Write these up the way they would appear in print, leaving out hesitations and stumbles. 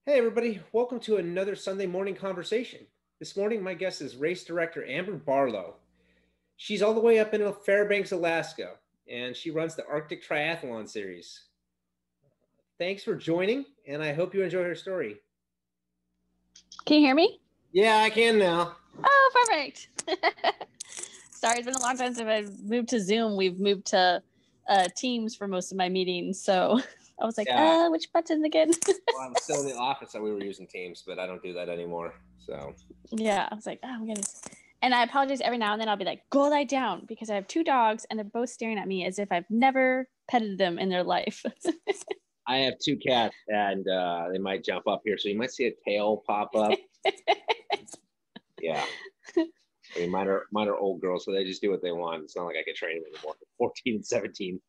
Hey, everybody. Welcome to another Sunday morning conversation. This morning, my guest is race director Amber Barlow. She's all the way up in Fairbanks, Alaska, and she runs the Arctic Triathlon series. Thanks for joining, and I hope you enjoy her story. Can you hear me? Yeah, I can now. Oh, perfect. Sorry, it's been a long time since I've moved to Zoom. We've moved to Teams for most of my meetings. So I was like, which button again? Well, I'm still in the office, so we were using Teams, but I don't do that anymore. So yeah, I was like, oh my goodness. And I apologize every now and then. I'll be like, go lie down, because I have two dogs and they're both staring at me as if I've never petted them in their life. I have two cats, and they might jump up here, so you might see a tail pop up. Yeah. I mean, mine are old girls, so they just do what they want. It's not like I can train them anymore. 14 and 17.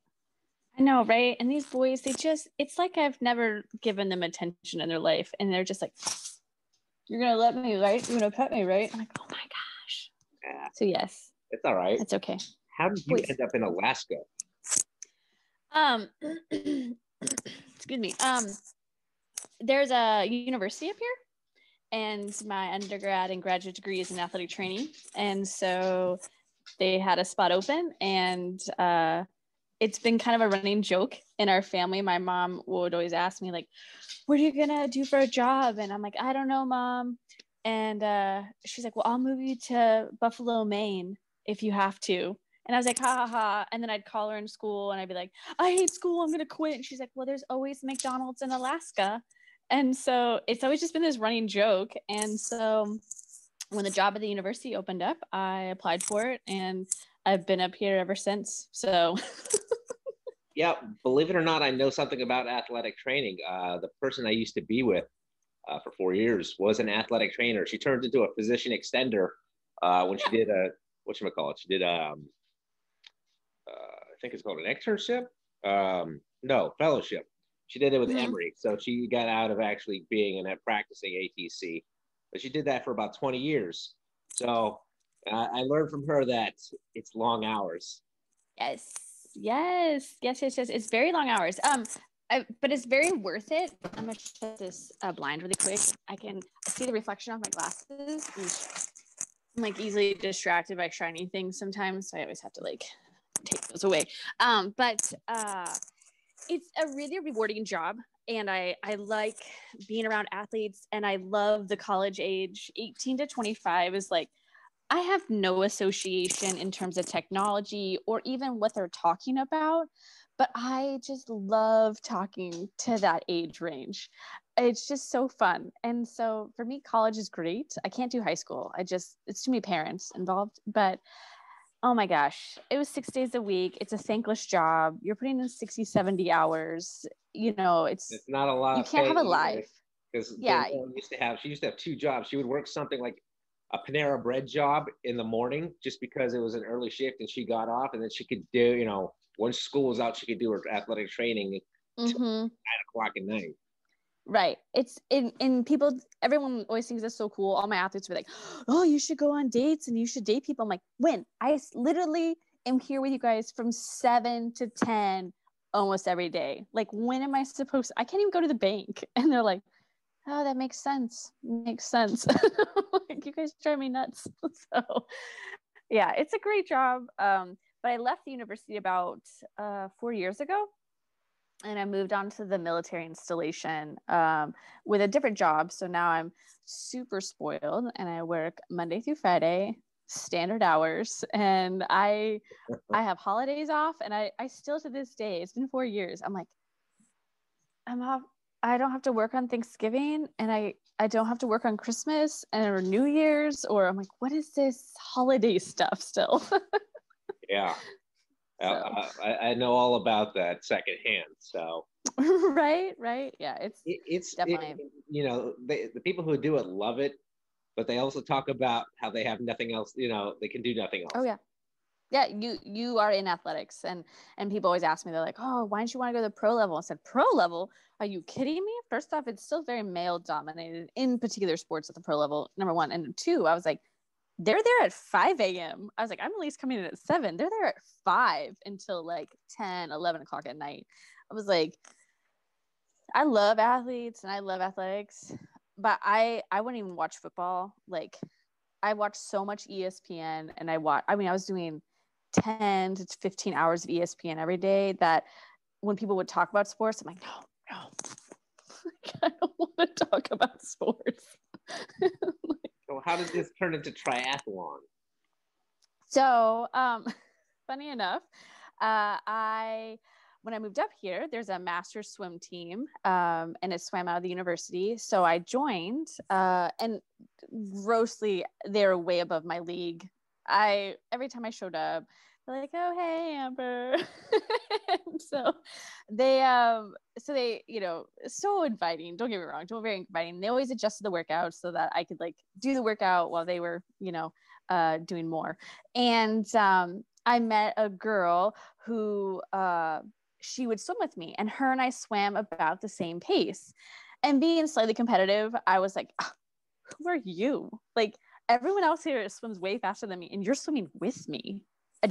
I know, right? And these boys, it's like I've never given them attention in their life. And they're just like, you're going to let me, right? You're going to pet me, right? I'm like, oh my gosh. Yeah. So yes. It's all right. It's okay. How did you end up in Alaska? Excuse me. There's a university up here. And my undergrad and graduate degree is in athletic training. And so they had a spot open, and it's been kind of a running joke in our family. My mom would always ask me, like, what are you going to do for a job? And I'm like, I don't know, Mom. And she's like, well, I'll move you to Buffalo, Maine if you have to. And I was like, ha, ha, ha. And then I'd call her in school and I'd be like, I hate school. I'm going to quit. And she's like, well, there's always McDonald's in Alaska. And so it's always just been this running joke. And so when the job at the university opened up, I applied for it, and I've been up here ever since. So yeah, believe it or not, I know something about athletic training. The person I used to be with for 4 years was an athletic trainer. She turned into a physician extender when she did whatchamacallit. She did I think it's called an externship. No, fellowship. She did it with Emory. So she got out of actually being and practicing ATC. But she did that for about 20 years. So I learned from her that it's long hours. Yes. It's very long hours. But it's very worth it. I'm going to shut this blind really quick. I see the reflection of my glasses. I'm like easily distracted by shiny things sometimes. So I always have to like take those away. But it's a really rewarding job. And I like being around athletes, and I love the college age. 18 to 25 is like, I have no association in terms of technology or even what they're talking about, but I just love talking to that age range. It's just so fun. And so for me, college is great. I can't do high school. It's too many parents involved, but oh my gosh, it was 6 days a week. It's a thankless job. You're putting in 60, 70 hours. It's not a lot. You can't have a life. Because she used to have two jobs. She would work something like a Panera Bread job in the morning just because it was an early shift and she got off, and then she could do, once school was out, she could do her athletic training until 9 o'clock at night. Right. It's in people, everyone always thinks that's so cool. All my athletes were like, oh, you should go on dates and you should date people. I'm like, when? I literally am here with you guys from 7 to 10 almost every day. Like, when am I supposed to? I can't even go to the bank. And they're like, oh, that makes sense. Like, you guys drive me nuts. So yeah, it's a great job. But I left the university about 4 years ago, and I moved on to the military installation with a different job. So now I'm super spoiled, and I work Monday through Friday, standard hours, and I have holidays off, and I still, to this day, it's been 4 years, I'm like, I'm off. I don't have to work on Thanksgiving, and I don't have to work on Christmas or New Year's, or I'm like, what is this holiday stuff still? Yeah. So. I know all about that secondhand. So right. Yeah, it's definitely, the people who do it love it, but they also talk about how they have nothing else. They can do nothing else. Oh yeah. You are in athletics, and people always ask me, they're like, oh, why don't you want to go to the pro level? I said, pro level? Are you kidding me? First off, it's still very male dominated in particular sports at the pro level, number one. And two, I was like, they're there at 5 a.m. I was like, I'm at least coming in at 7. They're there at 5 until like 10, 11 o'clock at night. I was like, I love athletes and I love athletics, but I wouldn't even watch football. Like, I watch so much ESPN, and I was doing 10 to 15 hours of ESPN every day, that when people would talk about sports, I'm like, no, I don't want to talk about sports. So how does this turn into triathlon? So, funny enough, when I moved up here, there's a master swim team, and it swam out of the university. So I joined, and grossly, they're way above my league. Every time I showed up, they're like, "Oh, hey, Amber." so they, so inviting. Don't get me wrong, very inviting. They always adjusted the workout so that I could like do the workout while they were, doing more. And I met a girl who she would swim with me, and her and I swam about the same pace. And being slightly competitive, I was like, who are you? Like, everyone else here swims way faster than me, and you're swimming with me.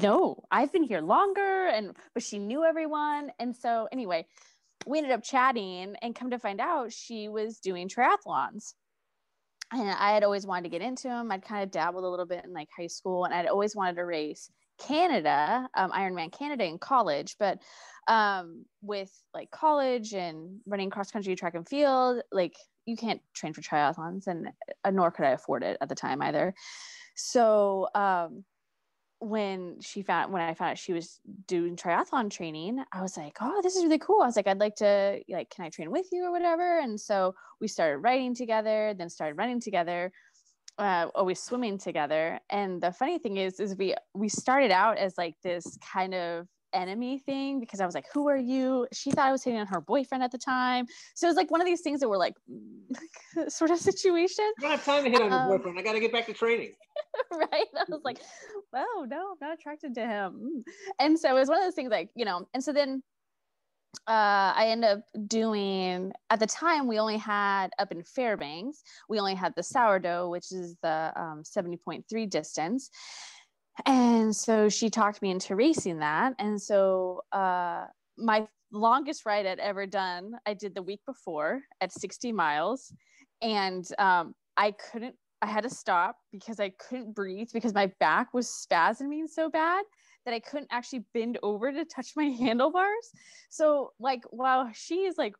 No, I've been here longer. But she knew everyone. And so anyway, we ended up chatting, and come to find out she was doing triathlons. And I had always wanted to get into them. I'd kind of dabbled a little bit in like high school, and I'd always wanted to race Canada, Ironman Canada in college. But with like college and running cross country, track and field, like you can't train for triathlons, and nor could I afford it at the time either. So when I found out she was doing triathlon training, I was like, oh, this is really cool. I was like, I'd like to, like, can I train with you or whatever? And so we started riding together, then started running together, always swimming together. And the funny thing is we started out as like this kind of enemy thing, because I was like, who are you? She thought I was hitting on her boyfriend at the time. So it was like one of these things that were like sort of situation. I don't have time to hit on your boyfriend. I got to get back to training. Right. I was like, oh no, I'm not attracted to him. And so it was one of those things like, and so then I ended up doing, at the time we only had up in Fairbanks, we only had the sourdough, which is the 70.3 distance. And so she talked me into racing that. And so my longest ride I'd ever done, I did the week before at 60 miles. And I had to stop because I couldn't breathe, because my back was spasming so bad that I couldn't actually bend over to touch my handlebars. So like, while she is like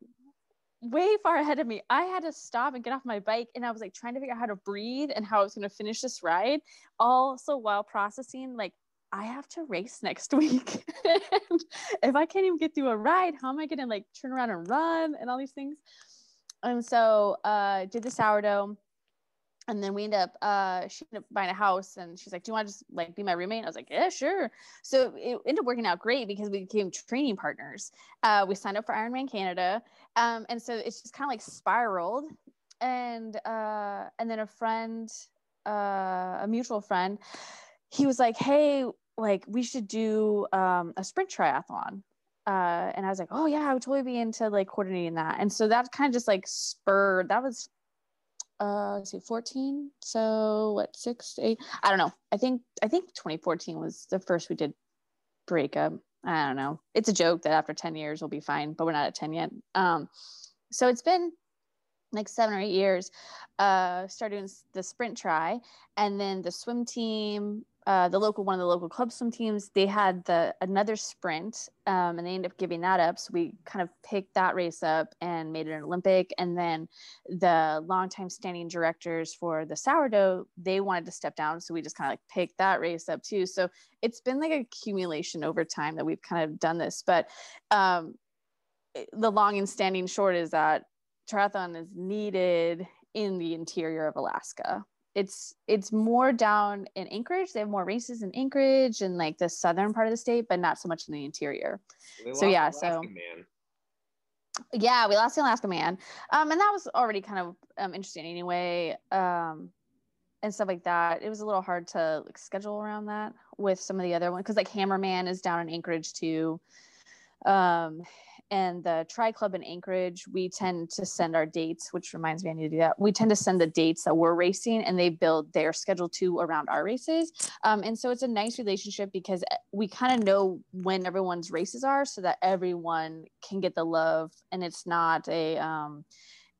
way far ahead of me, I had to stop and get off my bike, and I was like trying to figure out how to breathe and how I was going to finish this ride, also while processing like, I have to race next week. And if I can't even get through a ride, how am I going to like turn around and run and all these things? And so did the sourdough. And then we ended up, she ended up buying a house, and she's like, do you want to just like be my roommate? I was like, yeah, sure. So it ended up working out great because we became training partners. We signed up for Ironman Canada. And so it's just kind of like spiraled. And then a friend, a mutual friend, he was like, hey, like we should do a sprint triathlon. And I was like, oh yeah, I would totally be into like coordinating that. And so that kind of just like spurred, that was, let's see, 14. So what, 6, 8? I don't know. I think 2014 was the first we did breakup. I don't know. It's a joke that after 10 years we'll be fine, but we're not at 10 yet. So it's been like 7 or 8 years. Started doing the sprint try, and then the swim team, one of the local club swim teams, they had another sprint, and they ended up giving that up. So we kind of picked that race up and made it an Olympic. And then the longtime standing directors for the sourdough, they wanted to step down. So we just kind of like picked that race up too. So it's been like accumulation over time that we've kind of done this. But the long and standing short is that triathlon is needed in the interior of Alaska. It's more down in Anchorage. They have more races in Anchorage and like the southern part of the state, but not so much in the interior. So yeah, man. Yeah, we lost the Alaska man. And that was already kind of interesting anyway. And stuff like that. It was a little hard to like schedule around that with some of the other ones, because like Hammerman is down in Anchorage too. And the Tri Club in Anchorage, we tend to send our dates, which reminds me I need to do that. We tend to send the dates that we're racing, and they build their schedule too around our races. And so it's a nice relationship because we kind of know when everyone's races are, so that everyone can get the love, and it's not a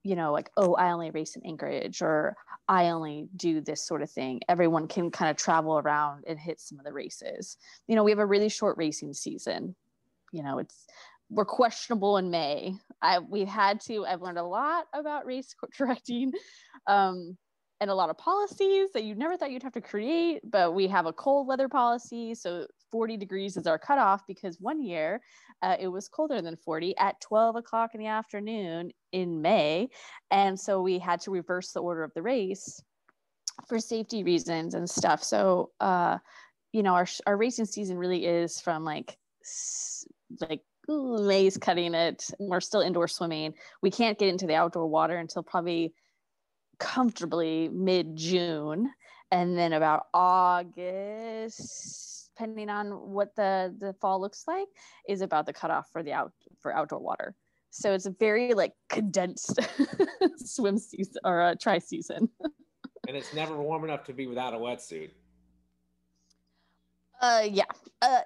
like, oh, I only race in Anchorage, or I only do this sort of thing. Everyone can kind of travel around and hit some of the races. We have a really short racing season. We're questionable in May. I've learned a lot about race directing, and a lot of policies that you never thought you'd have to create, but we have a cold weather policy. So 40 degrees is our cutoff, because one year it was colder than 40 at 12 o'clock in the afternoon in May. And so we had to reverse the order of the race for safety reasons and stuff. So, our racing season really is from like May's cutting it. We're still indoor swimming. We can't get into the outdoor water until probably comfortably mid-June, and then about August, depending on what the fall looks like, is about the cutoff for outdoor water. So it's a very like condensed swim season or tri season. And it's never warm enough to be without a wetsuit. Yeah.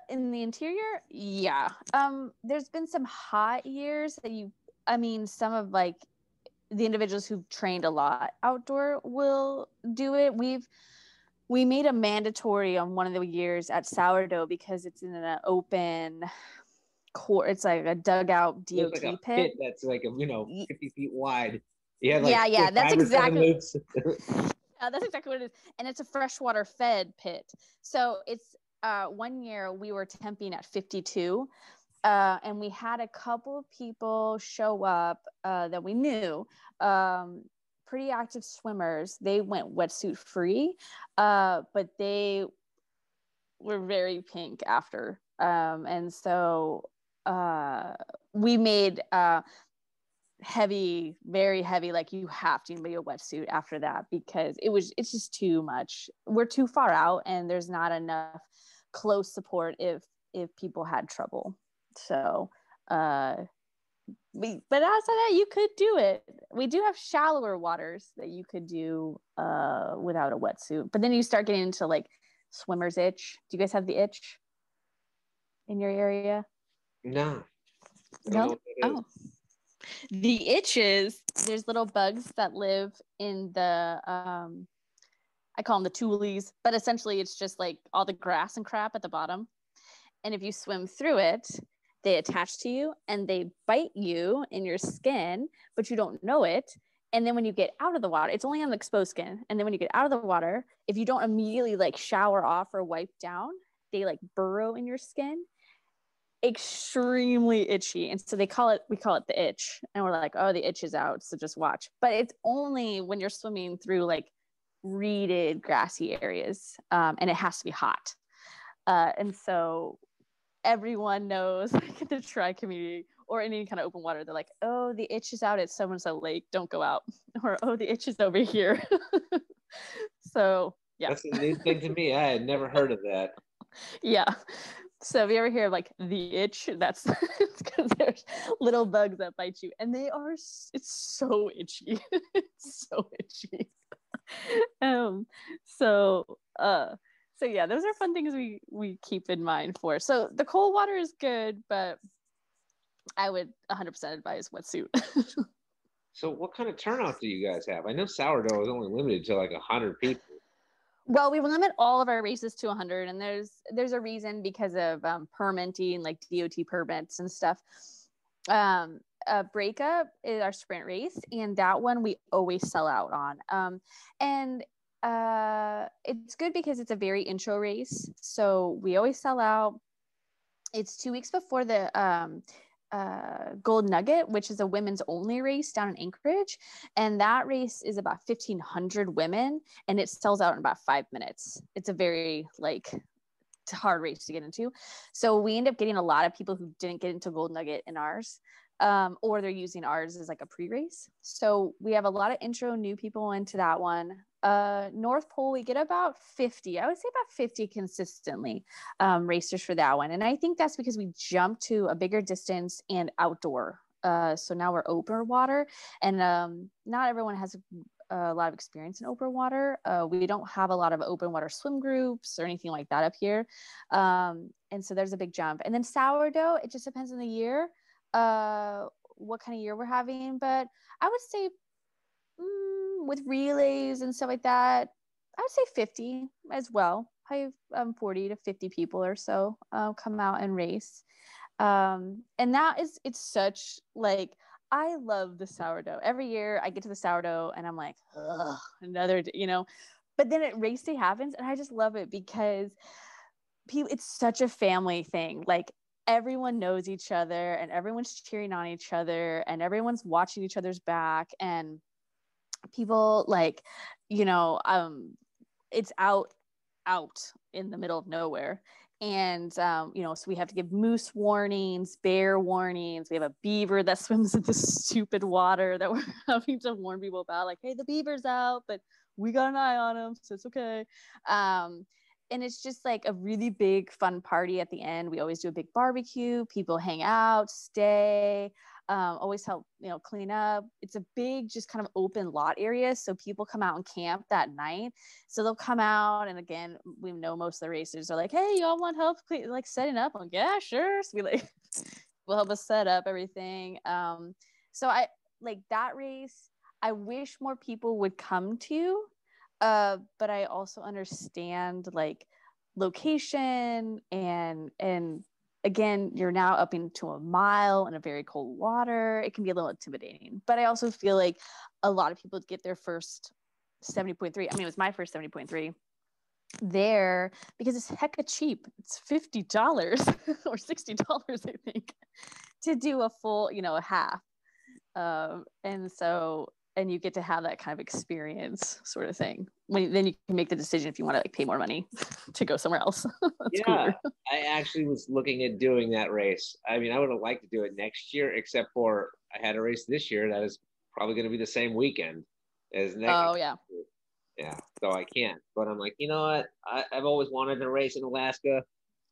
In the interior, yeah. There's been some hot years that some of like the individuals who've trained a lot outdoor will do it. We made a mandatory on one of the years at Sourdough, because it's in an open court. It's like a dugout DOT like a pit that's like 50 feet wide. Yeah, that's exactly. Yeah, that's exactly what it is, and it's a freshwater fed pit. So it's one year we were temping at 52. And we had a couple of people show up that we knew, pretty active swimmers. They went wetsuit free, but they were very pink after. And so we made heavy, very heavy, like you have to be a wetsuit after that, because it's just too much. We're too far out, and there's not enough close support if people had trouble. So, but outside that, you could do it. We do have shallower waters that you could do without a wetsuit. But then you start getting into like swimmer's itch. Do you guys have the itch in your area? No. No? Oh. The itch is, there's little bugs that live in the, I call them the tulies, but essentially it's just like all the grass and crap at the bottom. And if you swim through it, they attach to you and they bite you in your skin, but you don't know it. And then when you get out of the water, it's only on the exposed skin. And then when you get out of the water, if you don't immediately like shower off or wipe down, they like burrow in your skin. Extremely itchy. And so we call it the itch. And we're like, oh, the itch is out, so just watch. But it's only when you're swimming through like reeded grassy areas, and it has to be hot. And so everyone knows, like in the tri community or any kind of open water, they're like, oh, the itch is out at so-and-so lake, don't go out. Or, oh, the itch is over here. So yeah, that's a new thing to me. I had never heard of that. Yeah. So if you ever hear like the itch, that's because there's little bugs that bite you, and it's so itchy. It's so itchy. So yeah, those are fun things we keep in mind for. So the cold water is good, but I would 100% advise wetsuit. So what kind of turnout do you guys have? I know Sourdough is only limited to like 100 people. Well, we limit all of our races to 100, and there's a reason, because of permitting, like DOT permits and stuff. Breakup is our sprint race, and that one we always sell out on. And it's good because it's a very intro race, so we always sell out. It's 2 weeks before the Gold Nugget, which is a women's only race down in Anchorage, and that race is about 1,500 women, and it sells out in about 5 minutes. It's a very hard race to get into, so we end up getting a lot of people who didn't get into Gold Nugget in ours, or they're using ours as like a pre-race. So we have a lot of intro new people into that one. North Pole, we get about 50. I would say about 50 consistently racers for that one. And I think that's because we jumped to a bigger distance and outdoor. So now we're open water, and not everyone has a lot of experience in open water. We don't have a lot of open water swim groups or anything like that up here. And so there's a big jump. And then sourdough, it just depends on the year, what kind of year we're having. But I would say with relays and stuff like that, I would say 50 as well. Probably 40 to 50 people or so come out and race. And it's such like, I love the sourdough. Every year I get to the sourdough and I'm like, ugh, another, but then race day happens and I just love it because it's such a family thing. Like everyone knows each other and everyone's cheering on each other and everyone's watching each other's back, and people like, it's out in the middle of nowhere. And, so we have to give moose warnings, bear warnings. We have a beaver that swims in the stupid water that we're having to warn people about, like, hey, the beaver's out, but we got an eye on him, so it's okay. And it's just like a really big fun party at the end. We always do a big barbecue. People hang out, stay, always help, clean up. It's a big, just kind of open lot area. So people come out and camp that night. So they'll come out. And again, we know most of the racers are like, hey, y'all want help like setting up? I'm like, yeah, sure. So we'll help us set up everything. So I like that race. I wish more people would come to, but I also understand like location and again, you're now up into a mile in a very cold water. It can be a little intimidating, but I also feel like a lot of people get their first 70.3. I mean, it was my first 70.3 there because it's hecka cheap. It's $50 or $60, I think, to do a full, a half. And you get to have that kind of experience sort of thing. Then you can make the decision if you want to like pay more money to go somewhere else. That's cooler. I actually was looking at doing that race. I mean, I would have liked to do it next year, except for I had a race this year that is probably going to be the same weekend as next. Oh, yeah. Year. Yeah, so I can't. But I'm like, you know what? I've always wanted to race in Alaska.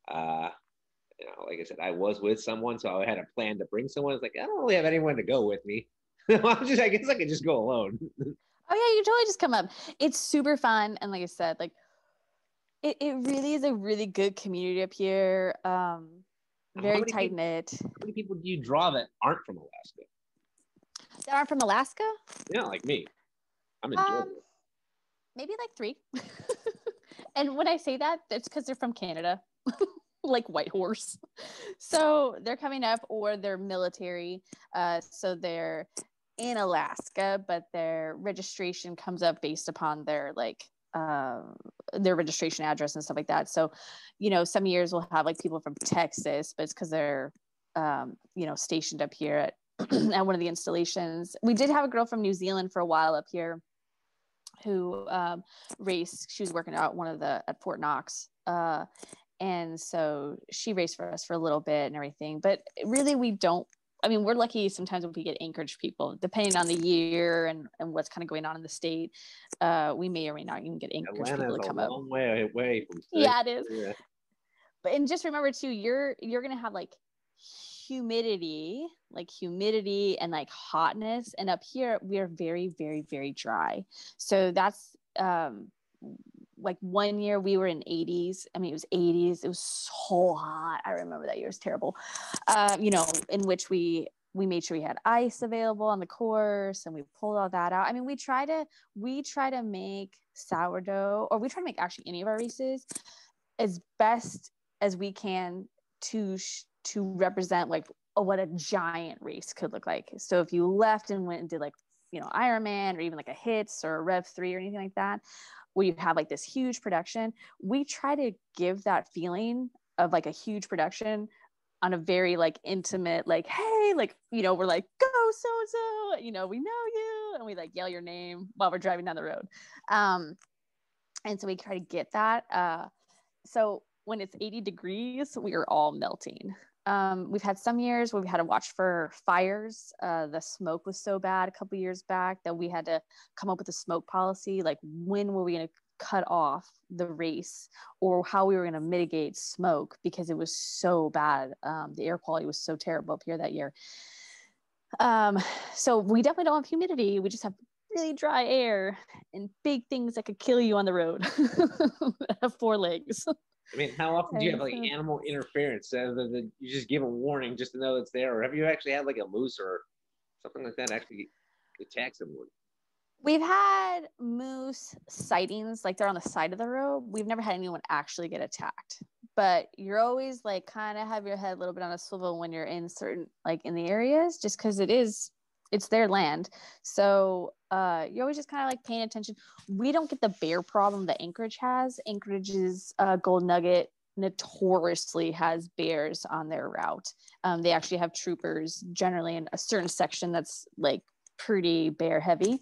Like I said, I was with someone, so I had a plan to bring someone. It's like, I don't really have anyone to go with me. I guess I could just go alone. Oh yeah, you totally just come up. It's super fun, and like I said, like it really is a really good community up here. Very tight knit. How many people do you draw that aren't from Alaska? That aren't from Alaska? Yeah, like me. I'm in Georgia. Maybe like 3. And when I say that, it's because they're from Canada. Like Whitehorse. So they're coming up, or they're military. So they're in Alaska, but their registration comes up based upon their their registration address and stuff like that. So, some years we'll have like people from Texas, but it's because they're, stationed up here at, at one of the installations. We did have a girl from New Zealand for a while up here who raced. She was working out at Fort Knox. And so she raced for us for a little bit and everything, but really we're lucky sometimes when we get Anchorage people, depending on the year and what's kind of going on in the state. We may or may not even get Anchorage people to come up. Atlanta's a long way away from state. Yeah, it is. Yeah. And just remember too, you're going to have like humidity and like hotness. And up here we are very, very, very dry. So that's, like one year we were in 80s. I mean, it was 80s. It was so hot. I remember that year was terrible. In which we made sure we had ice available on the course and we pulled all that out. I mean, we try to make sourdough, or we try to make actually any of our races as best as we can to represent like what a giant race could look like. So if you left and went and did like, Ironman or even like a HITS or a Rev 3 or anything like that, where you have like this huge production, we try to give that feeling of like a huge production on a very like intimate, like, hey, like, we're like, go so-and-so, we know you. And we like yell your name while we're driving down the road. And so we try to get that. So when it's 80 degrees, we are all melting. We've had some years where we had to watch for fires. The smoke was so bad a couple years back that we had to come up with a smoke policy. Like, when were we going to cut off the race, or how we were going to mitigate smoke, because it was so bad. The air quality was so terrible up here that year. So we definitely don't have humidity. We just have really dry air and big things that could kill you on the road. That have 4 legs. I mean, how often do you have like animal interference? You just give a warning just to know it's there, or have you actually had like a moose or something like that actually attack someone? We've had moose sightings, like they're on the side of the road. We've never had anyone actually get attacked, but you're always like kind of have your head a little bit on a swivel when you're in certain, like in the areas, just because it's their land. So you're always just kind of like paying attention. We don't get the bear problem that Anchorage has. Anchorage's Gold Nugget notoriously has bears on their route. They actually have troopers generally in a certain section that's like pretty bear heavy.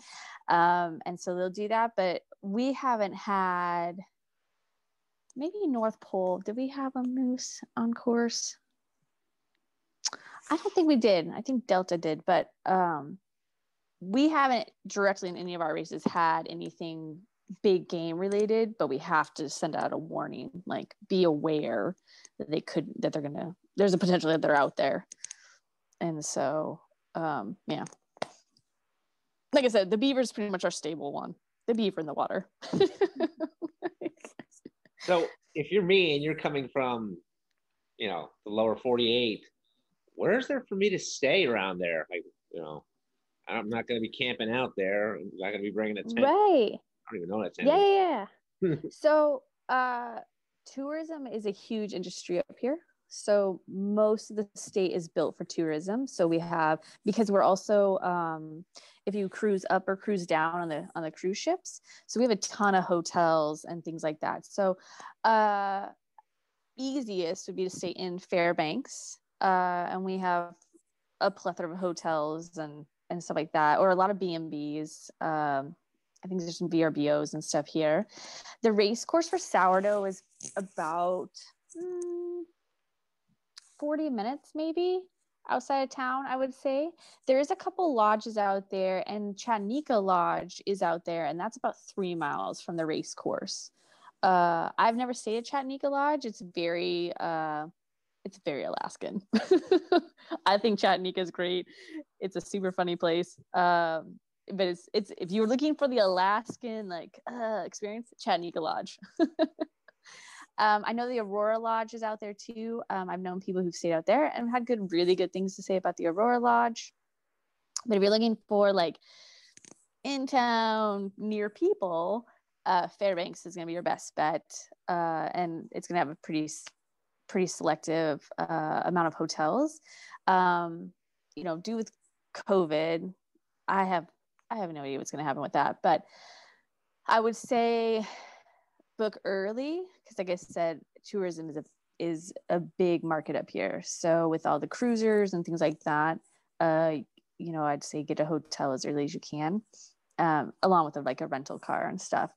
And so they'll do that, but we haven't had, maybe North Pole. Did we have a moose on course? I don't think we did. I think Delta did, but we haven't directly in any of our races had anything big game related, but we have to send out a warning, like be aware that there's a potential that they're out there. And so, yeah. Like I said, the beaver is pretty much our stable one. The beaver in the water. So if you're me and you're coming from, the lower 48, where is there for me to stay around there? Like, I'm not going to be camping out there. I'm not going to be bringing a tent. Right. I don't even know that tent. Yeah. So tourism is a huge industry up here. So most of the state is built for tourism. So we have, because we're also, if you cruise up or cruise down on the cruise ships, so we have a ton of hotels and things like that. So easiest would be to stay in Fairbanks, and we have a plethora of hotels and stuff like that, or a lot of B&Bs. I think there's some VRBOs and stuff here. The race course for Sourdough is about 40 minutes maybe outside of town, I would say. There is a couple lodges out there, and Chattanooga Lodge is out there, and that's about 3 miles from the race course. I've never stayed at Chattanooga Lodge. It's very Alaskan. I think Chattanooga is great. It's a super funny place. But it's if you're looking for the Alaskan experience, Chattanooga Lodge. I know the Aurora Lodge is out there too. I've known people who've stayed out there and had really good things to say about the Aurora Lodge. But if you're looking for like in town near people, Fairbanks is going to be your best bet, and it's going to have a pretty selective amount of hotels. Due with COVID, I have no idea what's going to happen with that, but I would say book early, because like I said, tourism is a big market up here. So with all the cruisers and things like that, I'd say get a hotel as early as you can, along with a rental car and stuff.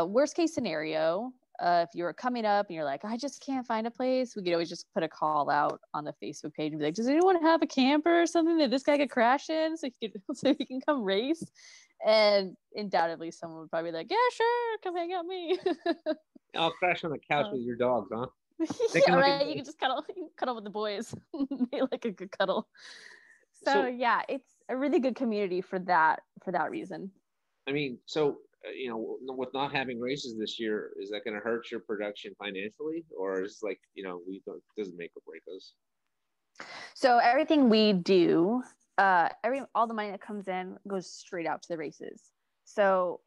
Worst case scenario, if you're coming up and you're like, I just can't find a place, we could always just put a call out on the Facebook page and be like, does anyone have a camper or something that this guy could crash in so he can come race? And undoubtedly someone would probably be like, yeah, sure, come hang out with me. I'll crash on the couch with your dogs, huh? Yeah, right. You can just cuddle with the boys. They like a good cuddle. So yeah, it's a really good community for that reason. I mean, so with not having races this year, is that going to hurt your production financially, or is doesn't make or break us? So everything we do, all the money that comes in goes straight out to the races. So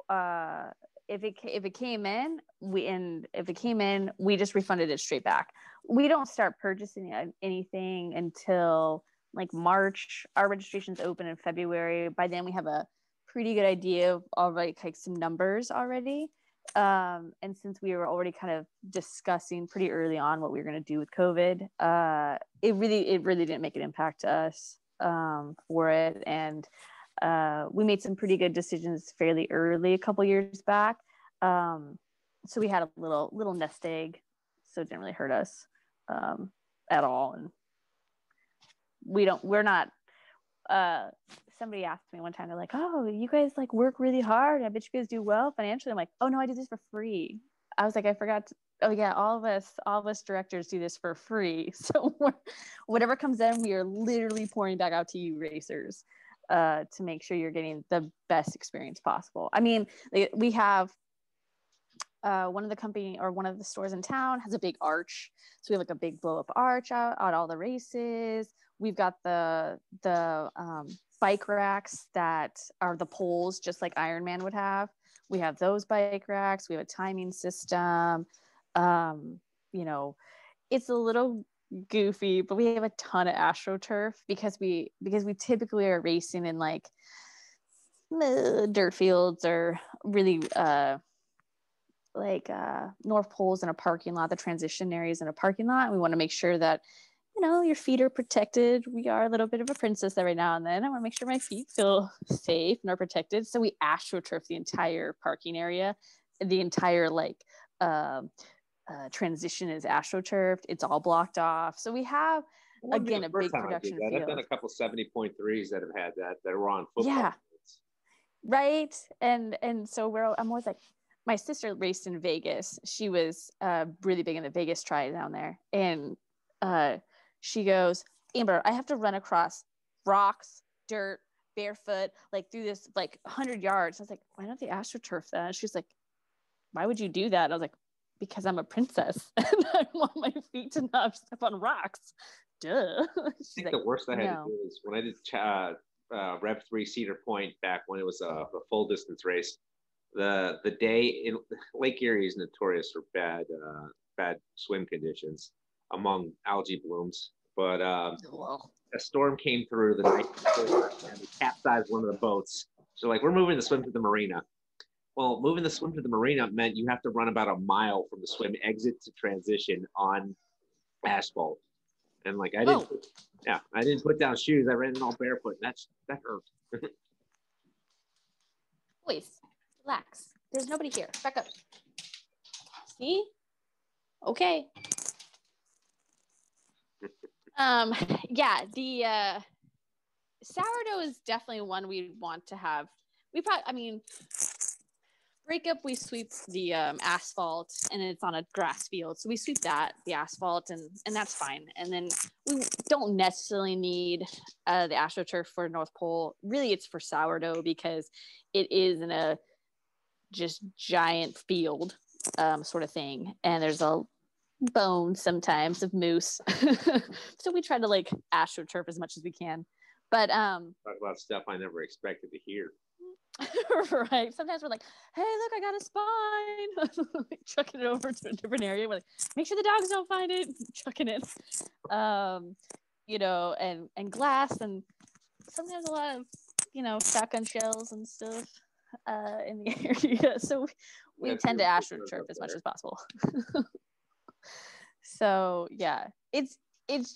if it came in, we just refunded it straight back. We don't start purchasing anything until like March. Our registration's open in February. By then we have a pretty good idea of already some numbers already. And since we were already kind of discussing pretty early on what we were going to do with COVID, it really didn't make an impact to us for it. And we made some pretty good decisions fairly early a couple years back. So we had a little nest egg, so it didn't really hurt us at all. And we're not, somebody asked me one time, they're like, oh, you guys like work really hard. I bet you guys do well financially. I'm like, oh no, I do this for free. I was like, I forgot to, oh yeah, all of us directors do this for free. So whatever comes in, we are literally pouring back out to you racers, to make sure you're getting the best experience possible. I mean, we have, one of the stores in town has a big arch. So we have like a big blow up arch out at all the races. We've got the bike racks that are the poles, just like Ironman would have. We have those bike racks. We have a timing system. It's a little goofy, but we have a ton of AstroTurf because we typically are racing in like dirt fields or really North Poles in a parking lot, the transition areas in a parking lot. We want to make sure that your feet are protected. We are a little bit of a princess every now and then. I want to make sure my feet feel safe and are protected. So we AstroTurf the entire parking area. The entire transition is AstroTurfed. It's all blocked off. So we have, again, a big production field. I've done a couple 70.3s that have had that are on football. Yeah. Fields. Right. And so I'm always like, my sister raced in Vegas. She was really big in the Vegas tri down there. And she goes, Amber, I have to run across rocks, dirt, barefoot, like through this 100 yards. I was like, why don't they AstroTurf that? And she's like, why would you do that? And I was like, because I'm a princess and I want my feet to not step on rocks. Duh. I think the worst I had to do is when I did Rev 3 Cedar Point back when it was a full distance race. The day in Lake Erie is notorious for bad swim conditions among algae blooms. But a storm came through the night before and they capsized one of the boats. So we're moving the swim to the marina. Well, moving the swim to the marina meant you have to run about a mile from the swim exit to transition on asphalt. And I didn't put down shoes. I ran in all barefoot. That hurt. Boys, relax. There's nobody here. Back up. See? Okay. The sourdough is definitely one we'd want to have. Breakup, we sweep the asphalt and it's on a grass field. So we sweep the asphalt and that's fine. And then we don't necessarily need the AstroTurf for North Pole. Really, it's for sourdough because it is in a just giant field sort of thing. And there's a bone sometimes of moose. So we try to AstroTurf as much as we can. But talk about stuff I never expected to hear. Right. Sometimes we're like, hey, look, I got a spine. Chucking it over to a different area. We're like, make sure the dogs don't find it. Chucking it. And glass and sometimes a lot of, shotgun shells and stuff in the area. So we tend to AstroTurf as much as possible. So yeah, it's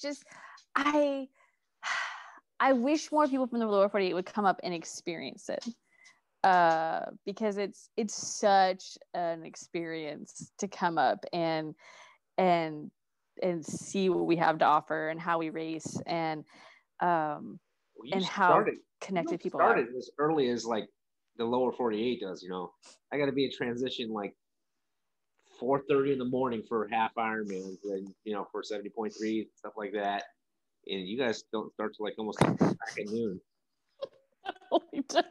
just I wish more people from the lower 48 would come up and experience it. Because it's such an experience to come up and see what we have to offer and how we race and how connected people are. Started as early as the lower 48 does. I got to be in transition 4:30 in the morning for half Ironman, and for 70.3 stuff like that. And you guys don't start till almost back at noon. No, we don't.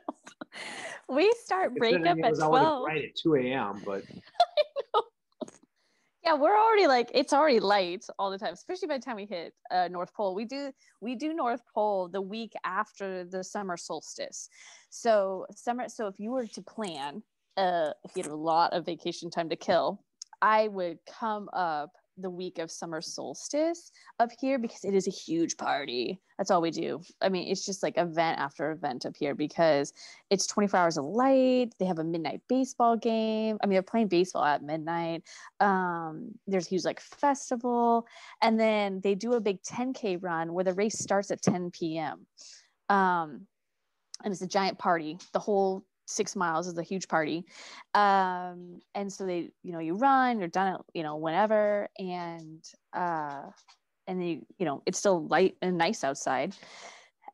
We start breakup at 12. Right at 2 a.m. But I know. Yeah, we're already it's already light all the time, especially by the time we hit North Pole. We do North Pole the week after the summer solstice. So if you were to plan, if you had a lot of vacation time to kill, I would come up the week of summer solstice up here because it is a huge party. That's all we do. I mean, it's just event after event up here because it's 24 hours of light. They have a midnight baseball game. I mean, they're playing baseball at midnight. There's a huge festival. And then they do a big 10K run where the race starts at 10 p.m. And it's a giant party. The whole 6 miles is a huge party. And so they, you run, you're done at, whenever. And and it's still light and nice outside.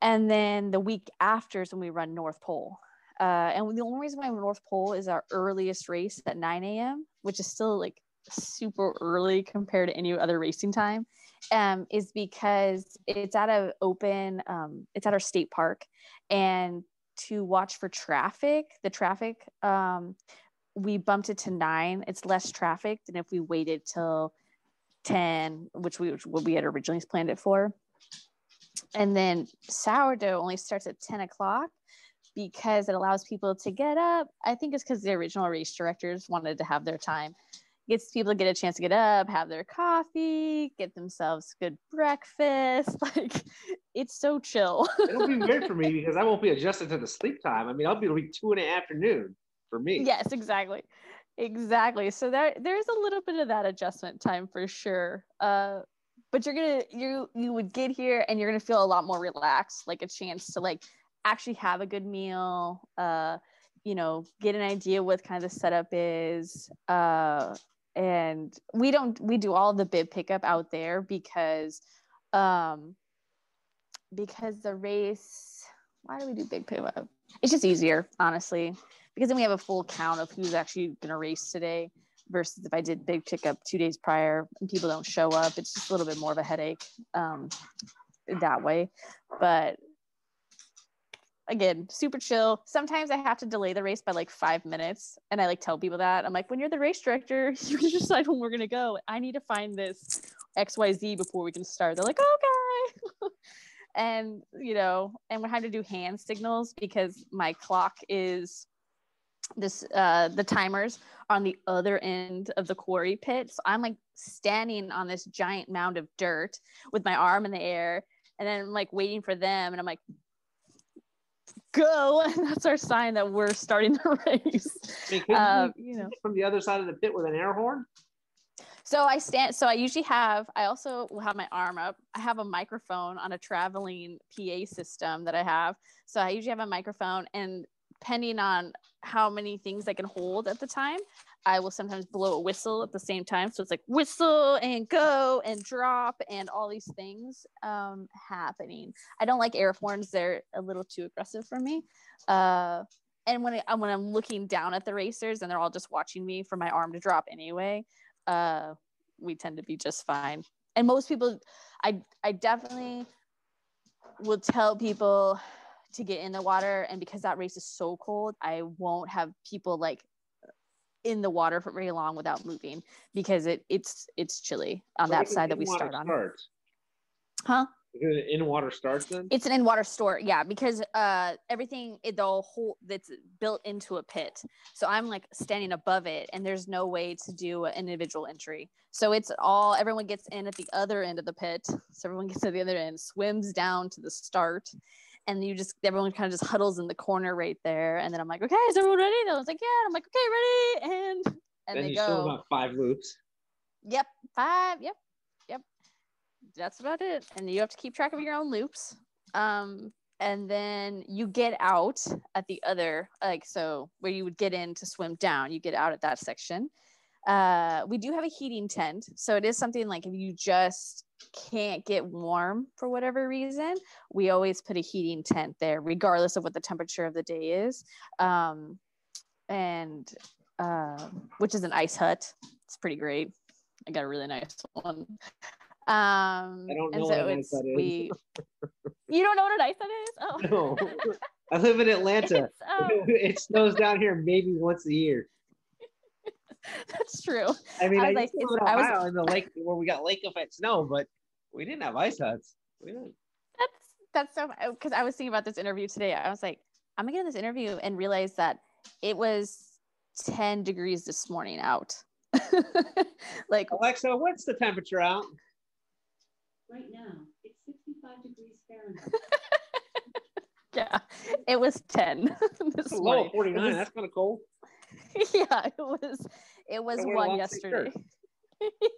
And then the week after is when we run North Pole. And the only reason why North Pole is our earliest race at 9 a.m., which is still like super early compared to any other racing time, is because it's at it's at our state park. And to watch for the traffic, we bumped it to 9. It's less traffic than if we waited till 10, which what we had originally planned it for. And then sourdough only starts at 10 o'clock because it allows people to get up. I think it's because the original race directors wanted to have their time. Gets people to get a chance to get up, have their coffee, get themselves good breakfast. Like, it's so chill. It'll be weird for me because I won't be adjusted to the sleep time. I mean, it'll be 2 in the afternoon for me. Yes, exactly. So there's a little bit of that adjustment time for sure. But you would get here and you're gonna feel a lot more relaxed, like a chance to like actually have a good meal, get an idea what kind of the setup is. And we do all the bib pickup out there because the race, why do we do big pickup? It's just easier, honestly, because then we have a full count of who's actually gonna race today. Versus if I did big pickup 2 days prior and people don't show up, it's just a little bit more of a headache that way. But again, super chill. Sometimes I have to delay the race by like 5 minutes, and I like tell people that. I'm like, when you're the race director, you can decide when we're gonna go. I need to find this XYZ before we can start. They're like, okay. And and we have to do hand signals because my clock is the timers on the other end of the quarry pit. So I'm like standing on this giant mound of dirt with my arm in the air, and then I'm like waiting for them, and I'm like, go, and that's our sign that we're starting the race. From the other side of the pit with an air horn. So I also will have my arm up. I have a microphone on a traveling PA system that I have. So I usually have a microphone, and depending on how many things I can hold at the time, I will sometimes blow a whistle at the same time. So it's like whistle and go and drop and all these things happening. I don't like air horns. They're a little too aggressive for me. And when I'm looking down at the racers and they're all just watching me for my arm to drop anyway, we tend to be just fine. And most people, I definitely will tell people to get in the water, and because that race is so cold, I won't have people like in the water for very long without moving because it's chilly on that side that we start on. Huh? Is it an in-water start then? It's an in-water store, yeah, because everything, the whole that's built into a pit. So I'm like standing above it, and there's no way to do an individual entry. So everyone gets in at the other end of the pit. So everyone gets to the other end, swims down to the start, and everyone kind of just huddles in the corner right there. And then I'm like, okay, is everyone ready? And I was like, yeah. And I'm like, okay, ready. And then they you go. still about 5 loops. Yep, 5. Yep. That's about it. And you have to keep track of your own loops. And then you get out at the other, so where you would get in to swim down, you get out at that section. We do have a heating tent. So it is something like if you just can't get warm for whatever reason, we always put a heating tent there, regardless of what the temperature of the day is. Which is an ice hut. It's pretty great. I got a really nice one. I don't know what an ice hut is. You don't know what an ice hut is? Oh. No. I live in Atlanta. It snows down here maybe once a year. That's true. I mean, I was in Ohio in the lake where we got lake effect snow, but we didn't have ice huts. We didn't. That's so, because I was thinking about this interview today. I was like, I'm gonna get this interview and realize that it was 10 degrees this morning out. Like, Alexa, what's the temperature out? Right now, it's 65 degrees Fahrenheit. Yeah, it was 10 this morning. 49. That's kind of cold. Yeah, it was 1 yesterday.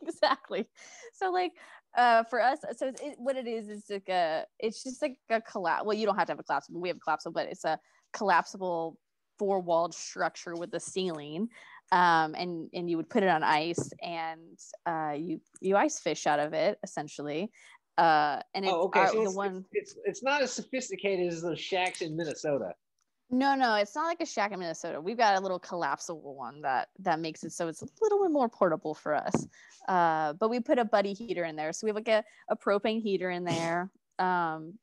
Exactly. So like for us, so what it is like it's just like a well, you don't have to have a collapsible. We have a collapsible, but it's a collapsible 4-walled structure with a ceiling. and you would put it on ice, and you ice fish out of it essentially. And it's okay. So it's not as sophisticated as those shacks in Minnesota. No, it's not like a shack in Minnesota. We've got a little collapsible one that makes it so it's a little bit more portable for us. But we put a buddy heater in there, so we have like a propane heater in there. And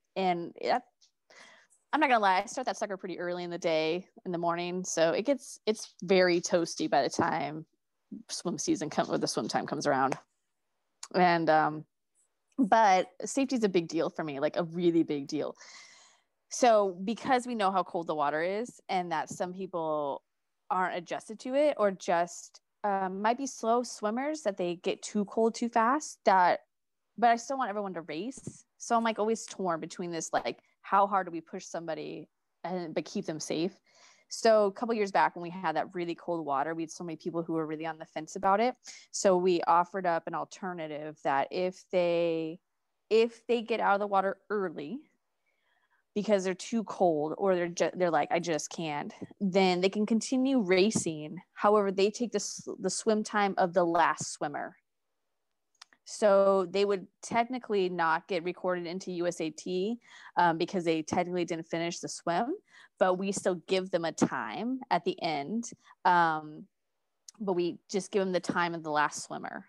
I'm not gonna lie, I start that sucker pretty early in the day, in the morning, so it's very toasty by the time swim time comes around. And but safety is a big deal for me, like a really big deal. So because we know how cold the water is, and that some people aren't adjusted to it, or just might be slow swimmers, that they get too cold too fast, but I still want everyone to race. So I'm like always torn between this, like, how hard do we push somebody but keep them safe? So a couple years back, when we had that really cold water, we had so many people who were really on the fence about it. So we offered up an alternative that if they get out of the water early because they're too cold, or they're like, I just can't, then they can continue racing. However, they take the swim time of the last swimmer. So they would technically not get recorded into USAT because they technically didn't finish the swim, but we still give them a time at the end. But we just give them the time of the last swimmer.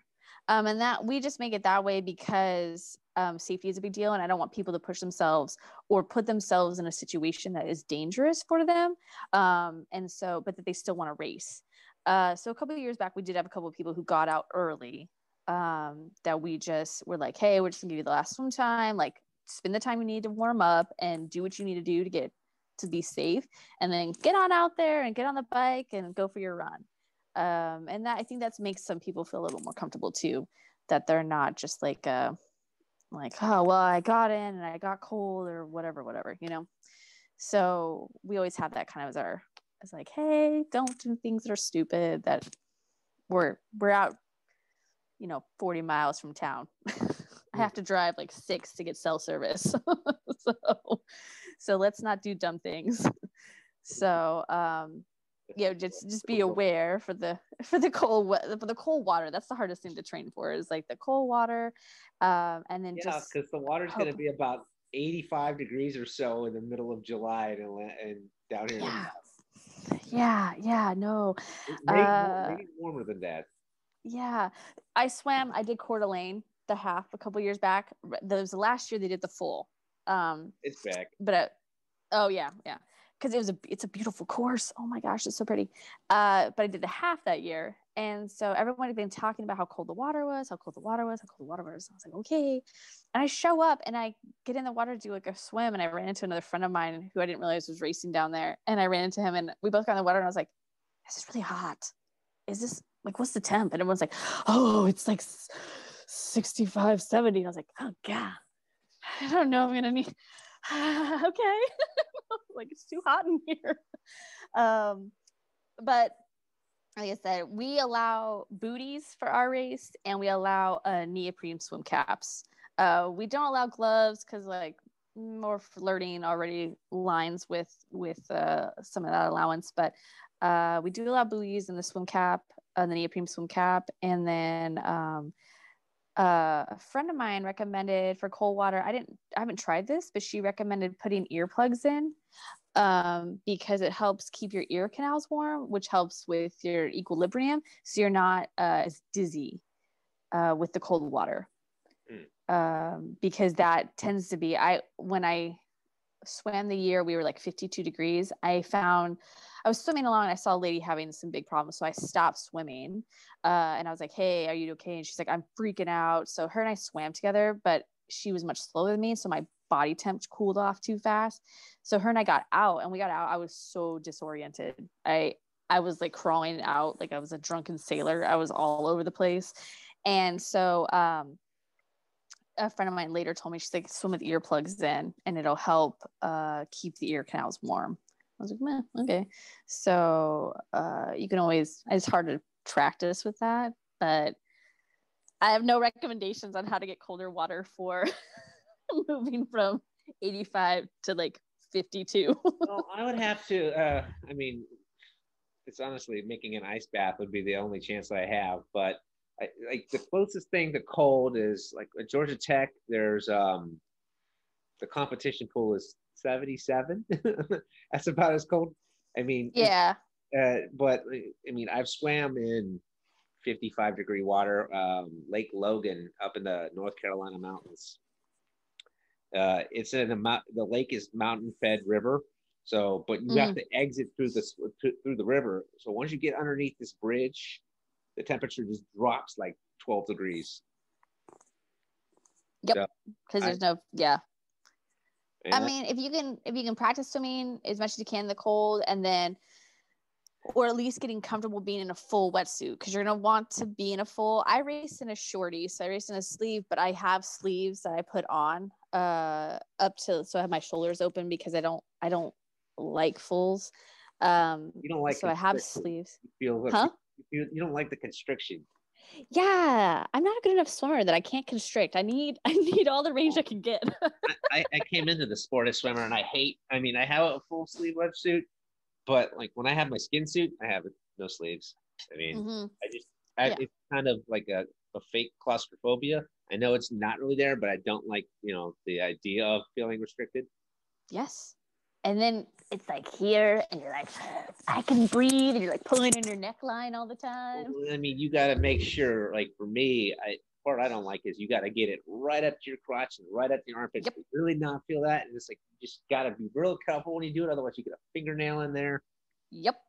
And that we just make it that way because safety is a big deal, and I don't want people to push themselves or put themselves in a situation that is dangerous for them. But that they still want to race. So a couple of years back, we did have a couple of people who got out early, that we just were like, hey, we're just gonna give you the last swim time, like spend the time you need to warm up and do what you need to do to be safe, and then get on out there and get on the bike and go for your run. And that, I think that makes some people feel a little more comfortable too, that they're not just like oh, well, I got in and I got cold or whatever, So we always have that kind of as like, hey, don't do things that are stupid, that we're out, 40 miles from town. I have to drive like 6 to get cell service. So let's not do dumb things. So, just be aware for the cold water. That's the hardest thing to train for, is like the cold water. And then because the water's going to be about 85 degrees or so in the middle of July and down here. No. Maybe warmer than that. Yeah, I did Coeur d'Alene, the half, a couple years back. That was the last year they did the full. It's back. But oh yeah, because it's a beautiful course. Oh my gosh, it's so pretty. But I did the half that year, and so everyone had been talking about how cold the water was. I was like, okay. And I show up and I get in the water to do like a swim, and I ran into another friend of mine who I didn't realize was racing down there, and I ran into him, and we both got in the water, and I was like, this is really hot. Is this like, what's the temp? And everyone's like, oh, it's like 65, 70. And I was like, oh God, I don't know. I'm going to need, okay. Like, it's too hot in here. But like I said, we allow booties for our race, and we allow neoprene swim caps. We don't allow gloves because like more flirting already lines with some of that allowance, but we do allow buoys in the swim cap, the neoprene swim cap. And then a friend of mine recommended for cold water, I haven't tried this, but she recommended putting earplugs in, because it helps keep your ear canals warm, which helps with your equilibrium, so you're not as dizzy with the cold water. Because that tends to be, when I swam the year we were like 52 degrees, I was swimming along and I saw a lady having some big problems, so I stopped swimming, and I was like, hey, are you okay? And she's like, I'm freaking out. So her and I swam together, but she was much slower than me, so my body temp cooled off too fast. So her and I got out, and we got out. I was so disoriented. I was like crawling out like I was a drunken sailor. I was all over the place. And so a friend of mine later told me, she's like, swim with earplugs in and it'll help keep the ear canals warm. I was like, meh, okay. So you can always, it's hard to practice with that, but I have no recommendations on how to get colder water for moving from 85 to like 52. Well, I would have to, it's honestly making an ice bath would be the only chance I have. But like the closest thing to cold is like at Georgia Tech. There's the competition pool is 77. That's about as cold. I mean, Yeah. but I mean, I've swam in 55-degree water, Lake Logan up in the North Carolina mountains. It's in the lake is mountain fed river. So, but you have to exit through the river. So once you get underneath this bridge, the temperature just drops like 12 degrees. Yep. Because So there's no, yeah. yeah. I mean, if you can practice swimming as much as you can in the cold, and then, or at least getting comfortable being in a full wetsuit, because you're gonna want to be in a full. I race in a shorty, so I race in a sleeve, but I have sleeves that I put on up to, so I have my shoulders open because I don't like fulls. You don't like, so I have sleeves. You don't like the constriction. Yeah, I'm not a good enough swimmer that I can't constrict. I need all the range I can get. I came into the sport as swimmer, and I have a full sleeve wetsuit, but like when I have my skin suit, I have no sleeves. I mean, it's kind of like a fake claustrophobia. I know it's not really there, but I don't like, the idea of feeling restricted. Yes. And then it's like here, and you're like, I can breathe, and you're like pulling in your neckline all the time. Well, I mean, you got to make sure, like for me, part I don't like is you got to get it right up to your crotch and right up to your armpits. Yep. Really not feel that. And it's like, you just got to be real careful when you do it. Otherwise, you get a fingernail in there. Yep.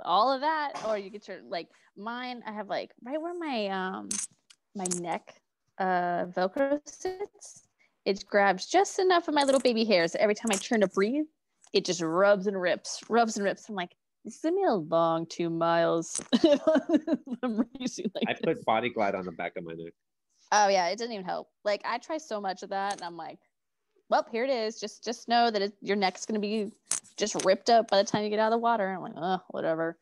All of that. Or you get your, like mine, I have like right where my neck Velcro sits. It grabs just enough of my little baby hairs. Every time I turn to breathe, it just rubs and rips. I'm like, this is gonna be a long 2 miles. I'm like I put Body Glide on the back of my neck. Oh yeah, it doesn't even help. Like I try so much of that, and I'm like, well, here it is. Just know that your neck's gonna be just ripped up by the time you get out of the water. I'm like, oh, whatever.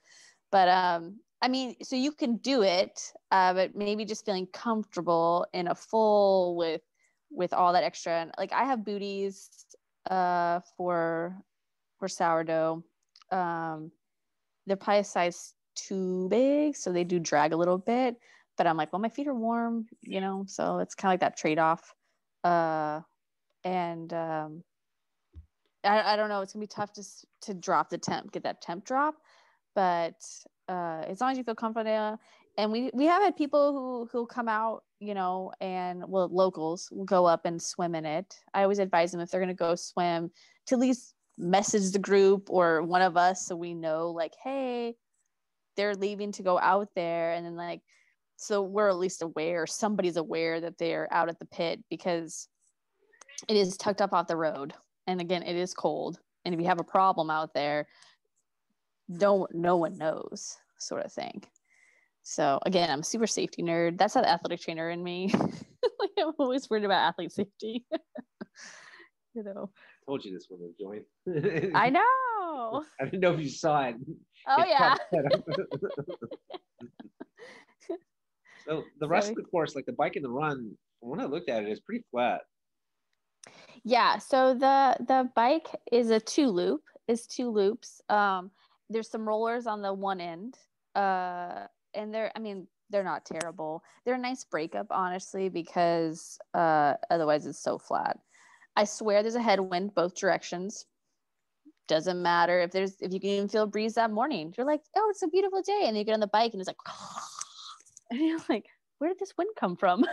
But I mean, so you can do it, but maybe just feeling comfortable in a full with all that extra. And like I have booties for sourdough. They're probably a size too big, so they do drag a little bit. But I'm like, well, my feet are warm, so it's kind of like that trade-off. I don't know. It's gonna be tough to drop the temp, get that temp drop, but as long as you feel comfortable. And we have had people who come out, and locals will go up and swim in it. I always advise them if they're gonna go swim to at least message the group or one of us so we know, like, hey, they're leaving to go out there, and then like, so we're at least aware, somebody's aware that they're out at the pit, because it is tucked up off the road, and again, it is cold, and if you have a problem out there, no one knows, sort of thing. So again, I'm a super safety nerd. That's that athletic trainer in me. Like, I'm always worried about athlete safety. I told you this when I joined. I know. I didn't know if you saw it. Oh yeah. So the rest of the course, like the bike and the run, when I looked at it, is pretty flat. Yeah. So the bike is two loops. There's some rollers on the one end. And they're not terrible. They're a nice breakup, honestly, because otherwise it's so flat. I swear there's a headwind both directions. Doesn't matter if you can even feel a breeze that morning. You're like, oh, it's a beautiful day, and you get on the bike and it's like, and you're like, where did this wind come from?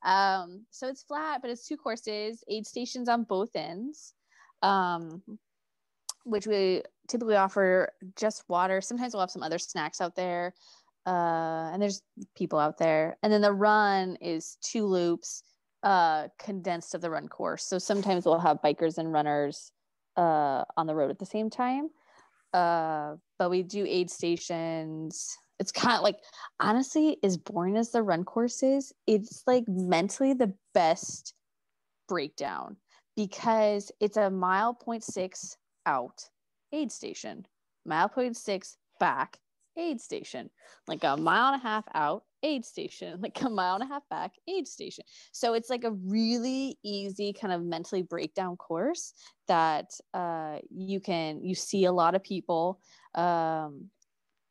So it's flat, but it's 2 courses, aid stations on both ends, which we typically offer just water. Sometimes we'll have some other snacks out there, and there's people out there. And then the run is 2 loops, condensed of the run course. So sometimes we'll have bikers and runners on the road at the same time. But we do aid stations. It's kind of like, honestly, as boring as the run course is, it's like mentally the best breakdown, because it's a 1.6 miles out, aid station, 1.6 miles back, aid station, like 1.5 miles out, aid station, like 1.5 miles back, aid station. So it's like a really easy kind of mentally breakdown course that you see a lot of people.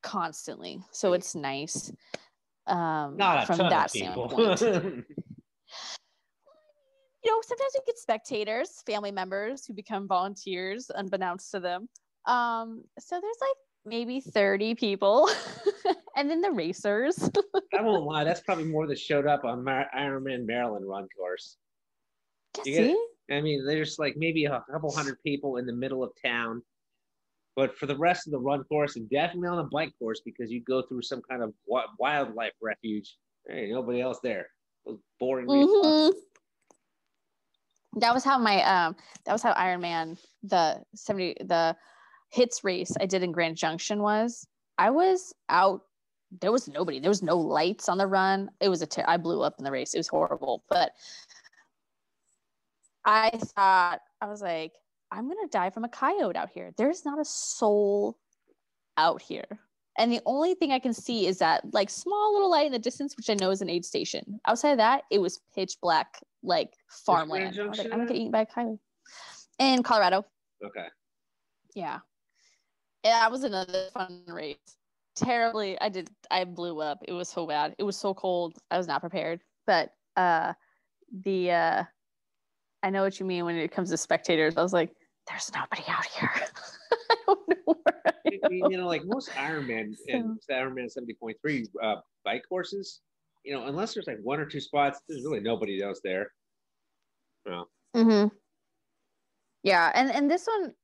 constantly. So it's nice. Not a from ton that of people. standpoint. Sometimes you get spectators, family members who become volunteers unbeknownst to them. So there's like maybe 30 people and then the racers. I won't lie, that's probably more that showed up on Ironman Maryland run course. There's like maybe a couple hundred people in the middle of town, but for the rest of the run course and definitely on the bike course, because you go through some kind of wildlife refuge, there ain't nobody else there. Those boring That was how Ironman the hits race I did in Grand Junction was. I was out. There was nobody. There was no lights on the run. It was I blew up in the race. It was horrible. But I was like, I'm gonna die from a coyote out here. There's not a soul out here. And the only thing I can see is that like small little light in the distance, which I know is an aid station. Outside of that, it was pitch black, like farmland. I was like, I'm gonna get eaten by a coyote. In Colorado. Okay. Yeah. And that was another fun race. Terribly, I blew up. It was so bad. It was so cold. I was not prepared. But I know what you mean when it comes to spectators. I was like, there's nobody out here. I don't know where I am. Like most Ironman and Ironman 70.3 bike courses, unless there's like one or two spots, there's really nobody else there. Well. Mm-hmm. Yeah, and this one,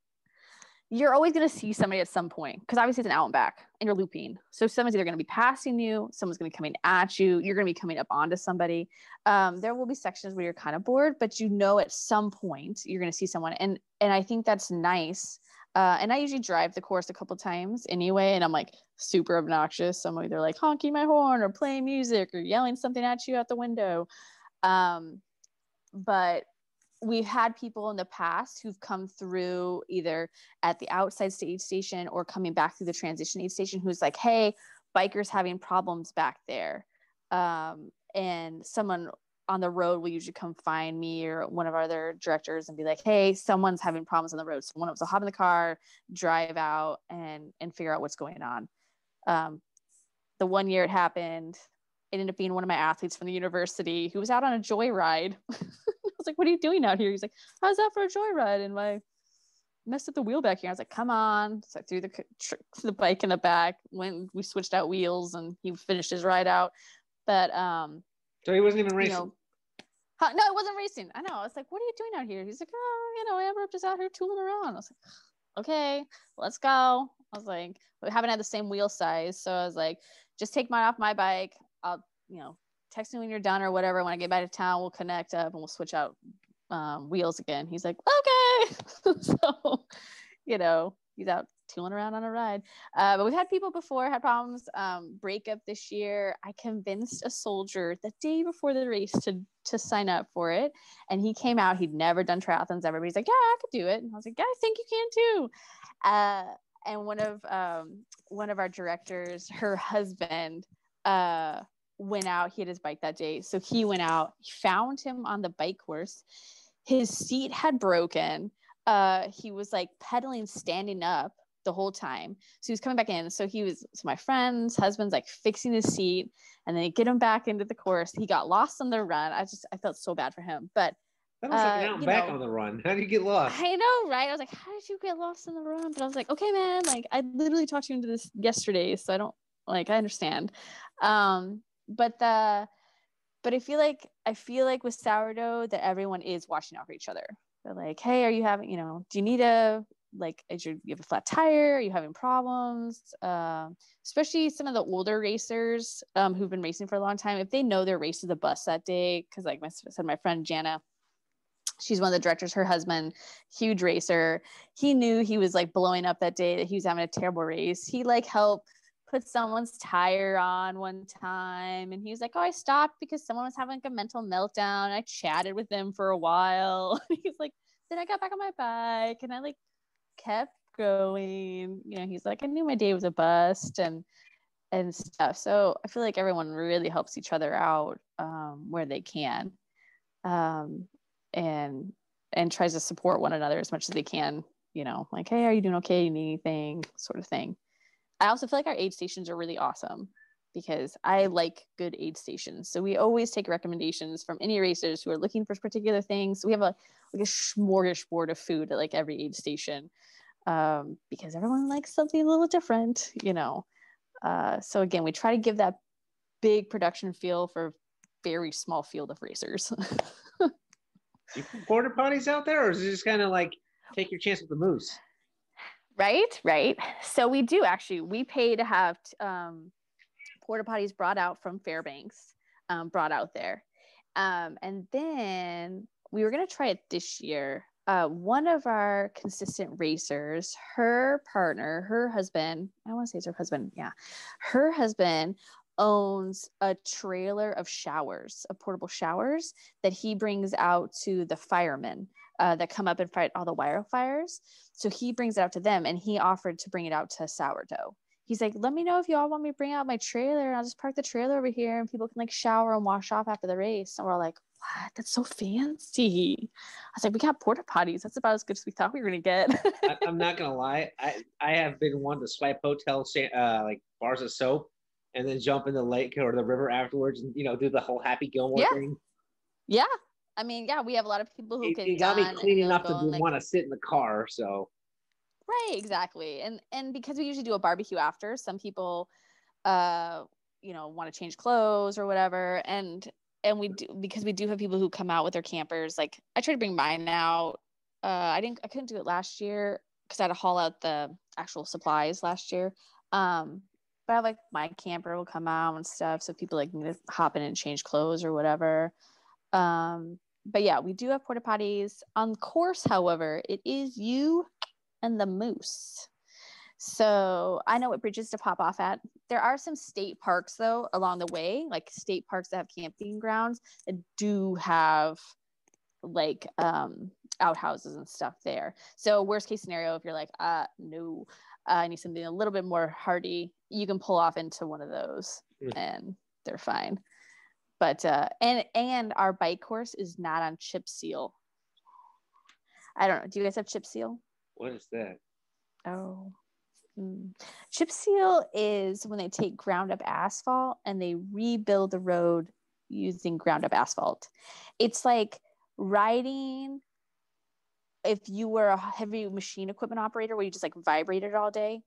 you're always going to see somebody at some point, because obviously it's an out and back and you're looping. So someone's either going to be passing you, someone's going to be coming at you, you're going to be coming up onto somebody. There will be sections where you're kind of bored, but at some point you're going to see someone. And I think that's nice. And I usually drive the course a couple times anyway, and I'm like super obnoxious. I'm either like honking my horn or playing music or yelling something at you out the window. But we've had people in the past who've come through either at the outside aid station or coming back through the transition aid station who's like, hey, bikers having problems back there. And someone on the road will usually come find me or one of our other directors and be like, hey, someone's having problems on the road. So one of us will hop in the car, drive out and figure out what's going on. The one year it happened, it ended up being one of my athletes from the university who was out on a joyride. I was like, what are you doing out here? He's like, I was out for a joyride and I messed up the wheel back here. I was like, come on. So I threw the bike in the back when we switched out wheels and he finished his ride out. But so he wasn't even racing. No, it wasn't racing. I know. I was like, what are you doing out here? He's like, Amber just out here tooling around. I was like, okay, let's go. I was like, we haven't had the same wheel size. So I was like, just take mine off my bike. I'll, text me when you're done or whatever. When I get back to town, we'll connect up and we'll switch out wheels again. He's like, okay. So, he's out tooling around on a ride. But we've had people before had problems. Breakup this year. I convinced a soldier the day before the race to sign up for it. And he came out. He'd never done triathlons ever. But he's like, yeah, I could do it. And I was like, yeah, I think you can too. And one of our directors, her husband, went out. He had his bike that day. So he went out, he found him on the bike course. His seat had broken. He was like pedaling, standing up the whole time. So he was coming back in. So my friend's husband's like fixing his seat and then get him back into the course. He got lost on the run. I felt so bad for him, but that was like an out and back on the run. How did you get lost? I know, right? I was like, how did you get lost in the run? But I was like, okay, man, like I literally talked you into this yesterday. So I understand. But I feel like with sourdough that everyone is watching out for each other. They're like, hey, are you having, do you need you have a flat tire? Are you having problems? Especially some of the older racers who've been racing for a long time. If they know their race is a bus that day, because like I said, my friend Jana, she's one of the directors, her husband, huge racer. He knew he was like blowing up that day, that he was having a terrible race. He like helped put someone's tire on one time. And he was like, oh, I stopped because someone was having like a mental meltdown. I chatted with them for a while. He's like, then I got back on my bike and I like kept going. He's like, I knew my day was a bust and stuff. So I feel like everyone really helps each other out where they can. And tries to support one another as much as they can, like, hey, are you doing okay? You need anything, sort of thing. I also feel like our aid stations are really awesome because I like good aid stations. So we always take recommendations from any racers who are looking for particular things. We have a smorgasbord of food at like every aid station, because everyone likes something a little different, you know. So again, we try to give that big production feel for a very small field of racers. Do you put porta potties out there, or is it just kind of like take your chance with the moose? Right. So we do actually. We pay to have porta potties brought out from Fairbanks, brought out there, and then we were gonna try it this year. One of our consistent racers, her husband, I want to say it's her husband. Yeah. Her husband owns a trailer of showers, of portable showers that he brings out to the firemen that come up and fight all the wildfires. So he brings it out to them, and he offered to bring it out to Sourdough. He's like, let me know if y'all want me to bring out my trailer, and I'll just park the trailer over here and people can like shower and wash off after the race. And we're like, what? That's so fancy. I was like, we got porta potties. That's about as good as we thought we were going to get. I'm not going to lie. I have been one to swipe hotel like bars of soap and then jump in the lake or the river afterwards and, you know, do the whole Happy Gilmore thing. Yeah. I mean, yeah, we have a lot of people who can. You got me clean enough to want to sit in the car, so. Right, exactly. And because we usually do a barbecue after, some people you know, want to change clothes or whatever, and we do, because we do have people who come out with their campers. Like I tried to bring mine out. I couldn't do it last year because I had to haul out the actual supplies last year. But I have like my camper will come out and stuff, so people like need to hop in and change clothes or whatever. But yeah, we do have porta potties on course. However, it is you and the moose. So I know what bridges to pop off at. There are some state parks though along the way, like state parks that have camping grounds that do have like outhouses and stuff there. So worst case scenario, if you're like, no, I need something a little bit more hardy, you can pull off into one of those and they're fine. But and our bike course is not on chip seal. I don't know. Do you guys have chip seal? What is that? Oh. Chip seal is when they take ground up asphalt and they rebuild the road using ground up asphalt. It's like riding if you were a heavy machine equipment operator where you just like vibrated all day.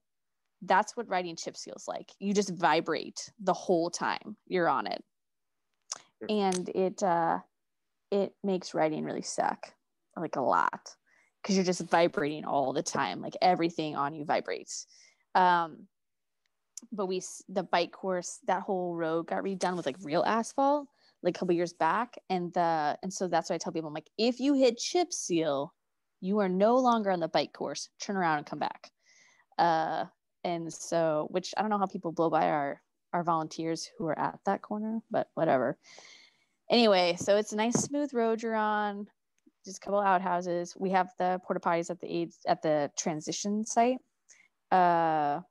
That's what riding chip seal's like. You just vibrate the whole time you're on it. And it makes riding really suck, like a lot, because you're just vibrating all the time, like everything on you vibrates. But the bike course, that whole road got redone with like real asphalt like a couple years back, and so that's what I tell people. I'm like, if you hit chip seal, you are no longer on the bike course. Turn around and come back. And so, which I don't know how people blow by our volunteers who are at that corner, but whatever. Anyway, so it's a nice smooth road you're on, just a couple of outhouses. We have the porta potties at the transition site. And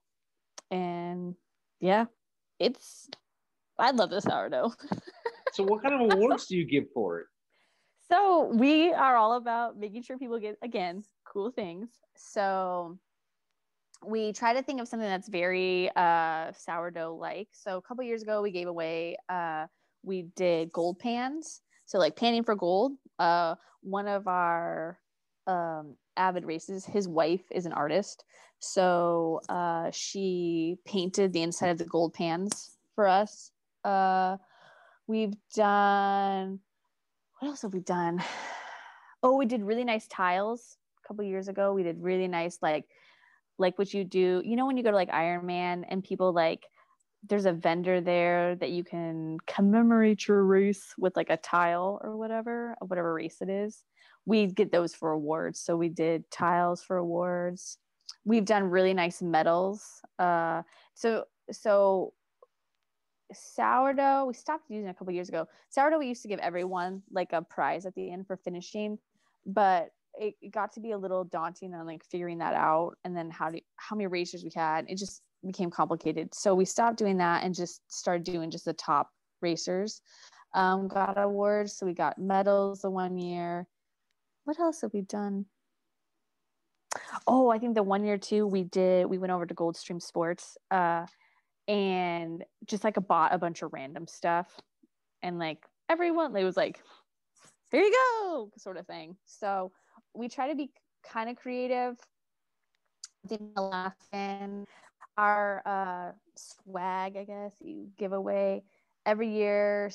yeah, I love the sourdough. So what kind of awards do you give for it? So we are all about making sure people get, again, cool things. So we try to think of something that's very sourdough-like. So a couple years ago, we gave away, we did gold pans. So like panning for gold. One of our avid races, his wife is an artist. So she painted the inside of the gold pans for us. We've done, what else have we done? Oh, we did really nice tiles a couple years ago. We did really nice, like what you do, you know, when you go to like Ironman and people like, there's a vendor there that you can commemorate your race with like a tile or whatever race it is. We get those for awards. So we did tiles for awards. We've done really nice medals. So sourdough, we stopped using it a couple years ago. Sourdough, we used to give everyone like a prize at the end for finishing, but it got to be a little daunting on like figuring that out. And then how many racers we had, it just became complicated. So we stopped doing that and just started doing just the top racers. Got awards. So we got medals the one year. What else have we done? Oh, I think the 1 year too, we went over to Goldstream Sports, and just like bought a bunch of random stuff, and like everyone, it was like, here you go, sort of thing. So we try to be kind of creative. Our swag, I guess, you give away every year.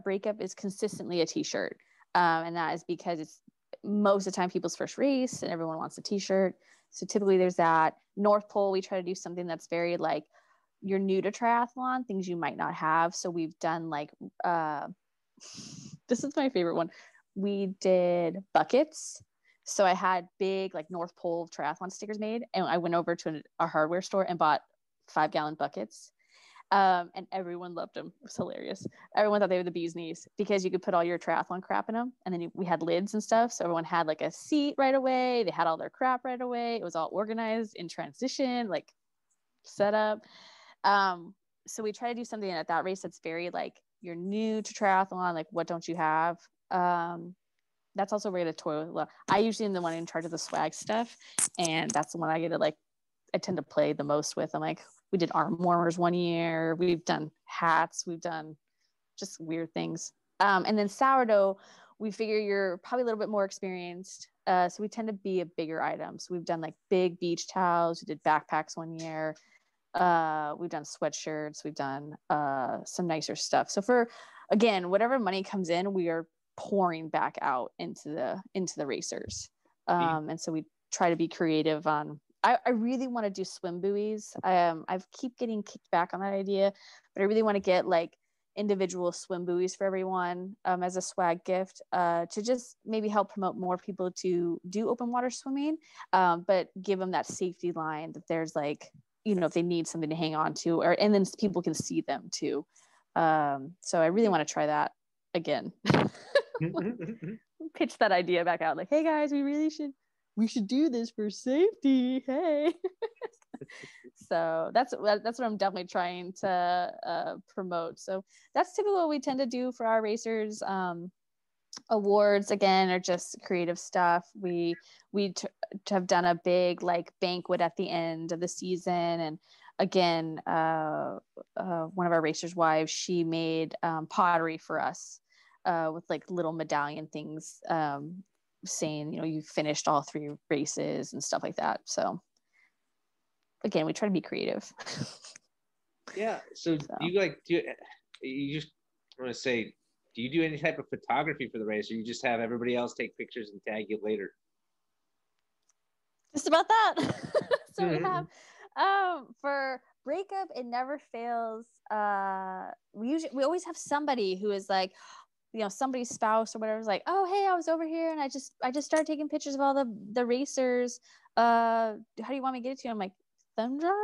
Breakup is consistently a t-shirt, and that is because it's most of the time people's first race and everyone wants a t-shirt. So typically there's that. North Pole, we try to do something that's very like, you're new to triathlon, things you might not have. So we've done like this is my favorite one. We did buckets. So I had big like North Pole triathlon stickers made, and I went over to a hardware store and bought 5-gallon buckets. And everyone loved them. It was hilarious. Everyone thought they were the bee's knees because you could put all your triathlon crap in them. And then we had lids and stuff. So everyone had like a seat right away. They had all their crap right away. It was all organized in transition, like set up. So we try to do something at that race that's very like, you're new to triathlon. Like, what don't you have? That's also where the toilet. I usually am the one in charge of the swag stuff. And that's the one I get to like, I tend to play the most with. I'm like, we did arm warmers 1 year. We've done hats. We've done just weird things. And then sourdough, we figure you're probably a little bit more experienced. So we tend to be a bigger item. So we've done like big beach towels. We did backpacks 1 year. We've done sweatshirts. We've done some nicer stuff. So for, again, whatever money comes in, we are pouring back out into the racers. And so we try to be creative on, I really want to do swim buoys. I keep getting kicked back on that idea, but I really want to get like individual swim buoys for everyone as a swag gift to just maybe help promote more people to do open water swimming, but give them that safety line that there's like, you know, if they need something to hang on to, and then people can see them too. So I really want to try that again. Pitch that idea back out like, hey guys, we should do this for safety. Hey. So that's what I'm definitely trying to promote. So that's typically what we tend to do for our racers. Awards again are just creative stuff. We have done a big like banquet at the end of the season, and again, one of our racers' wives, she made pottery for us with like little medallion things. Saying, you know, you finished all 3 races and stuff like that. So again, we try to be creative. Yeah. So do you just want to say, do you do any type of photography for the race, or you just have everybody else take pictures and tag you later? Just about that. So we have for breakup, it never fails. We always have somebody who is like, you know, somebody's spouse or whatever is like, oh, hey, I was over here and I just started taking pictures of all the racers. How do you want me to get it to you? I'm like, thumb drive,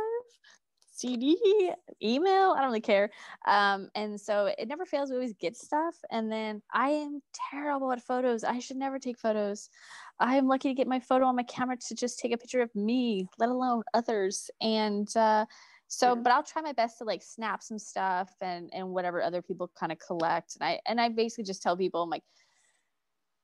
CD, email, I don't really care. And so it never fails. We always get stuff. And then I am terrible at photos. I should never take photos. I am lucky to get my photo on my camera to just take a picture of me, let alone others. And but I'll try my best to like snap some stuff and whatever other people kind of collect. And I basically just tell people, I'm like,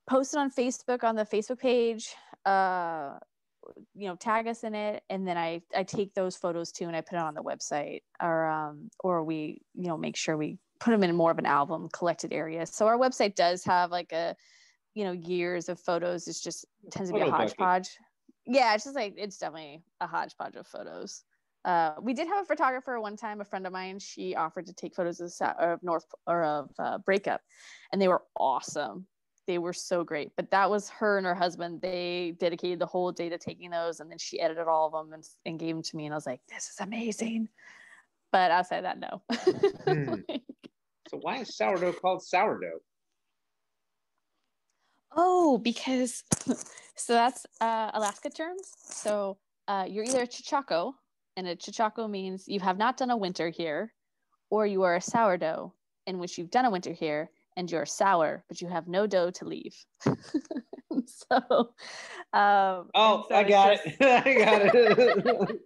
post it on Facebook, on the Facebook page, you know, tag us in it. And then I take those photos too, and I put it on the website, or we, you know, make sure we put them in more of an album collected area. So our website does have like a, you know, years of photos. It's just tends to be a hodgepodge. Yeah. It's just like, it's definitely a hodgepodge of photos. We did have a photographer one time, a friend of mine, she offered to take photos of breakup, and they were awesome. They were so great, but that was her and her husband. They dedicated the whole day to taking those, and then she edited all of them and gave them to me, and I was like, this is amazing. But outside of that, no. So why is sourdough called sourdough? Oh, because so that's Alaska terms. So you're either a Chichaco, and a Chichaco means you have not done a winter here, or you are a sourdough in which you've done a winter here and you're sour, but you have no dough to leave. So, I got it. I got it.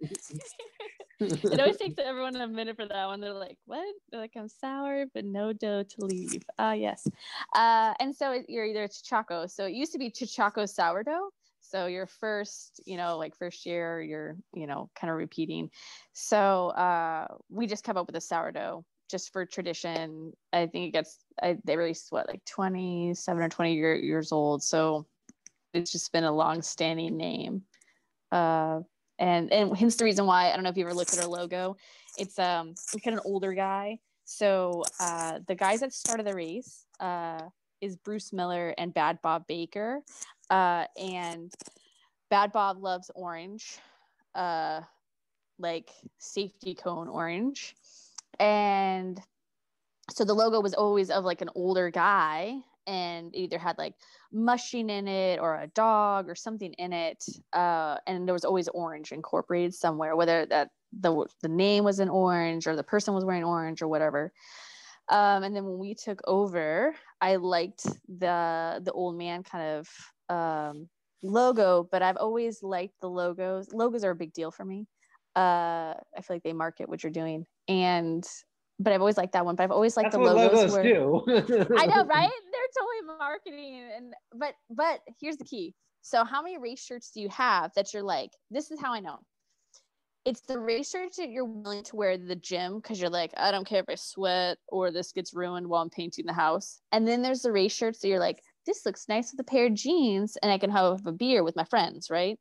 It always takes everyone a minute for that one. They're like, what? They're like, I'm sour, but no dough to leave. Yes. And so you're either Chichaco. So it used to be Chichaco sourdough. So your first, like first year, you're, kind of repeating. So we just come up with a sourdough just for tradition. I think they released like 27 or 20 years old. So it's just been a long-standing name. And hence the reason why, I don't know if you ever looked at our logo. It's kind of an older guy. So the guys that started the race is Bruce Miller and Bad Bob Baker. And Bad Bob loves orange, like safety cone orange. And so the logo was always of like an older guy, and it either had like mushing in it or a dog or something in it. And there was always orange incorporated somewhere, whether that the name was in orange or the person was wearing orange or whatever. And then when we took over, I liked the old man kind of logo, but I've always liked the logos. Logos are a big deal for me. I feel like they market what you're doing. But I've always liked that one. But I've always liked the logos do. I know, right? They're totally marketing. But here's the key. So how many race shirts do you have that you're like, this is how I know? It's the race shirts that you're willing to wear to the gym because you're like, I don't care if I sweat or this gets ruined while I'm painting the house. And then there's the race shirts that you're like, this looks nice with a pair of jeans and I can have a beer with my friends, right?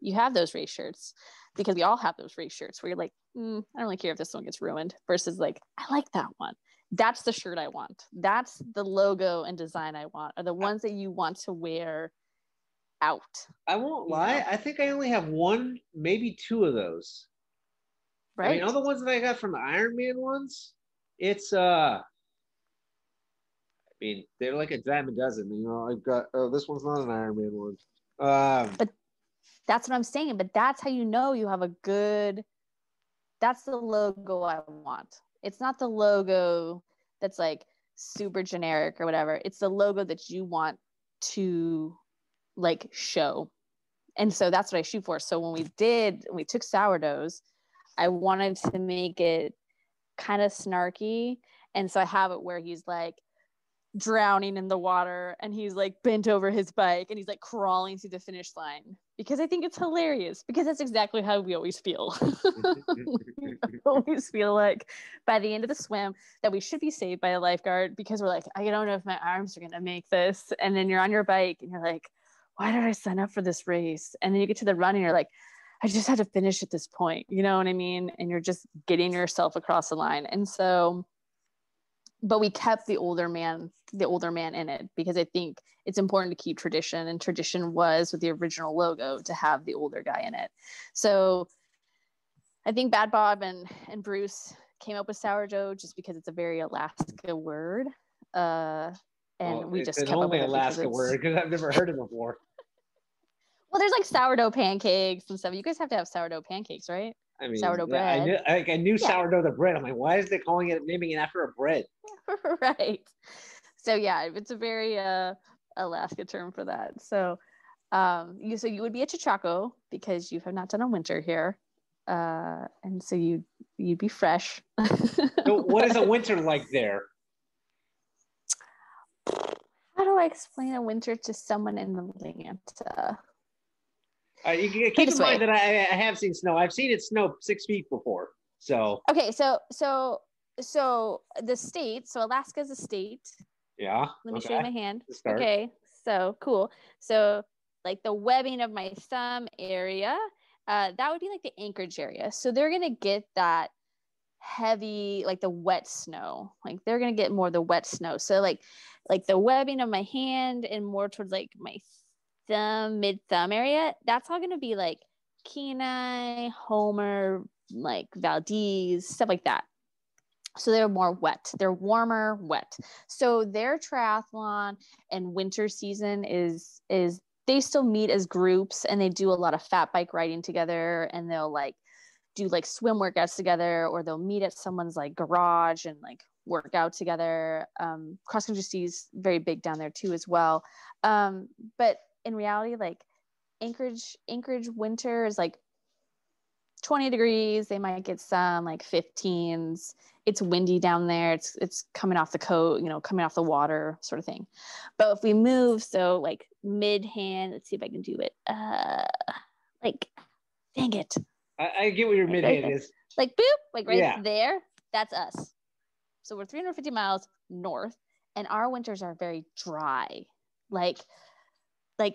You have those race shirts because we all have those race shirts where you're like, I don't really care if this one gets ruined, versus like, I like that one. That's the shirt I want. That's the logo and design I want, are the ones that you want to wear out. I won't lie. I think I only have one, maybe two of those. Right. I mean, all the ones that I got from the Iron Man ones, it's they're like a dime a dozen. I've got this one's not an Iron Man one. But that's what I'm saying. But that's how you know you have a good. That's the logo I want. It's not the logo that's like super generic or whatever. It's the logo that you want to like show. And so that's what I shoot for. So when we took sourdoughs, I wanted to make it kind of snarky. And so I have it where he's like drowning in the water and he's like bent over his bike and he's like crawling through the finish line, because I think it's hilarious, because that's exactly how we always feel. We always feel like by the end of the swim that we should be saved by a lifeguard, because we're like, I don't know if my arms are going to make this. And then you're on your bike and you're like, why did I sign up for this race? And then you get to the run and you're like, I just had to finish at this point. You know what I mean? And you're just getting yourself across the line. And so, but we kept the older man in it, because I think it's important to keep tradition, and tradition was with the original logo to have the older guy in it. So I think Bad Bob and Bruce came up with sourdough just because it's a very Alaska word. We just kept up with it. Alaska word, because I've never heard it before. Well, there's like sourdough pancakes and stuff. You guys have to have sourdough pancakes, right? I mean, sourdough bread. I knew sourdough the bread. I'm like, why is they naming it after a bread? Right. So yeah, it's a very Alaska term for that. So you would be a Chachaco because you have not done a winter here. And so you'd be fresh. So what is a winter like there? How do I explain a winter to someone in Atlanta? You can keep in mind that I have seen snow. I've seen it snow 6 feet before. So okay, so the state. So Alaska is a state. Yeah. Let me show you my hand. Okay, so cool. So like the webbing of my thumb area, that would be like the Anchorage area. So they're gonna get that heavy, like the wet snow. Like they're gonna get more of the wet snow. So like the webbing of my hand and more towards like my thumb, mid thumb area, that's all gonna be like Kenai, Homer, like Valdez, stuff like that. So they're more wet. They're warmer, wet. So their triathlon and winter season is they still meet as groups, and they do a lot of fat bike riding together, and they'll like do like swim workouts together, or they'll meet at someone's like garage and like work out together. Cross country is very big down there too as well. But in reality, like Anchorage winter is like 20 degrees. They might get some like 15s. It's windy down there. It's coming off the coast, coming off the water sort of thing. But if we move, so like mid-hand, let's see if I can do it. Like, dang it. I get what your mid-hand is. Like boop, like right there. That's us. So we're 350 miles north, and our winters are very dry. Like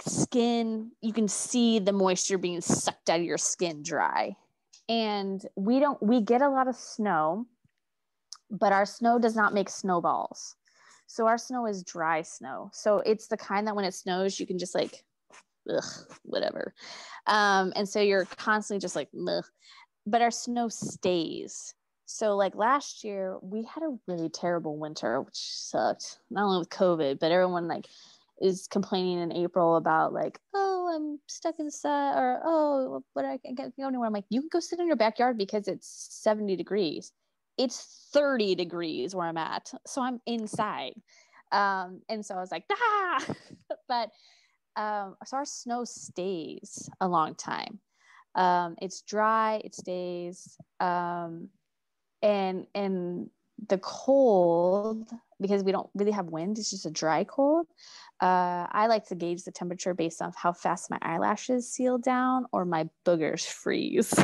skin, you can see the moisture being sucked out of your skin dry. And we get a lot of snow, but our snow does not make snowballs. So our snow is dry snow. So it's the kind that when it snows, you can just like, whatever. And so you're constantly just like, ugh. But our snow stays. So like last year we had a really terrible winter, which sucked, not only with COVID, but everyone like is complaining in April about like, oh, I'm stuck inside, or oh, but I can't go anywhere. I'm like, you can go sit in your backyard because it's 70 degrees. It's 30 degrees where I'm at. So I'm inside. And so I was like, but so our snow stays a long time. It's dry, it stays. And the cold, because we don't really have wind, it's just a dry cold. I like to gauge the temperature based on how fast my eyelashes seal down or my boogers freeze.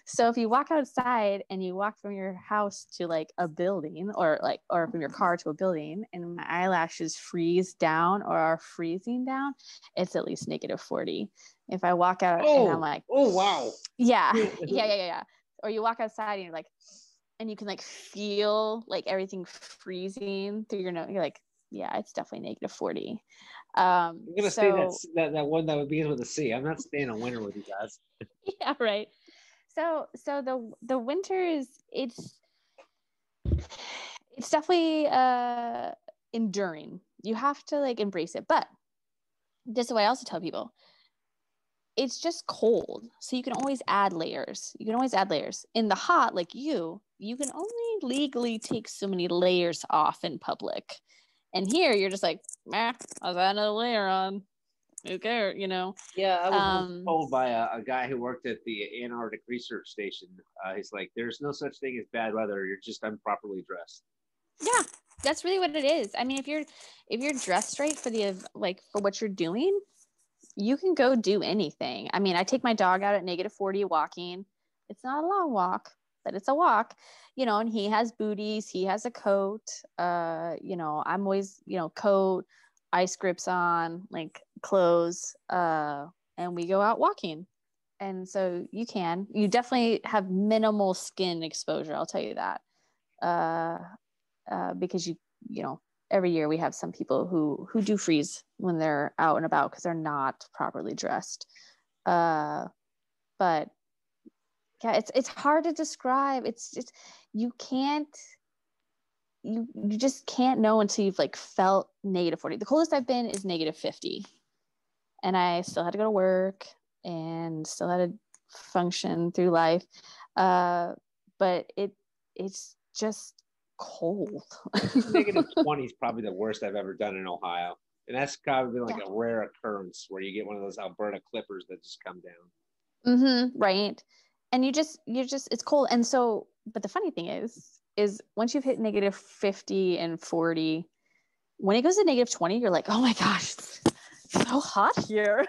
So if you walk outside and you walk from your house to like a building, or from your car to a building, and my eyelashes freeze down or are freezing down, it's at least -40. If I walk out and I'm like, oh wow, yeah. Or you walk outside and you're like, and you can like feel like everything freezing through your nose. You're like, yeah, it's definitely -40. I'm gonna say that one that begins with a C. I'm not staying a winter with you guys. Yeah, right. So the winter it's definitely enduring. You have to like embrace it. But this is what I also tell people. It's just cold. So you can always add layers. In the hot, like you can only legally take so many layers off in public. And here you're just like, I was adding another layer on. Who cares, Yeah, I was told by a guy who worked at the Antarctic Research Station. He's like, there's no such thing as bad weather. You're just improperly dressed. Yeah, that's really what it is. I mean, if you're dressed right for for what you're doing, you can go do anything. I mean, I take my dog out at -40 walking. It's not a long walk, but it's a walk, and he has booties. He has a coat. I'm always, coat, ice grips on, like clothes, and we go out walking. And so you definitely have minimal skin exposure. I'll tell you that, because every year we have some people who do freeze when they're out and about because they're not properly dressed. But yeah, it's hard to describe. It's just, you just can't know until you've like felt -40. The coldest I've been is -50. And I still had to go to work and still had to function through life. But it's just cold. -20 is probably the worst I've ever done in Ohio, and that's probably like a rare occurrence where you get one of those Alberta clippers that just come down. Right. And you just it's cold. And so, but the funny thing is once you've hit -50 and 40, when it goes to -20, you're like, oh my gosh, it's so hot here.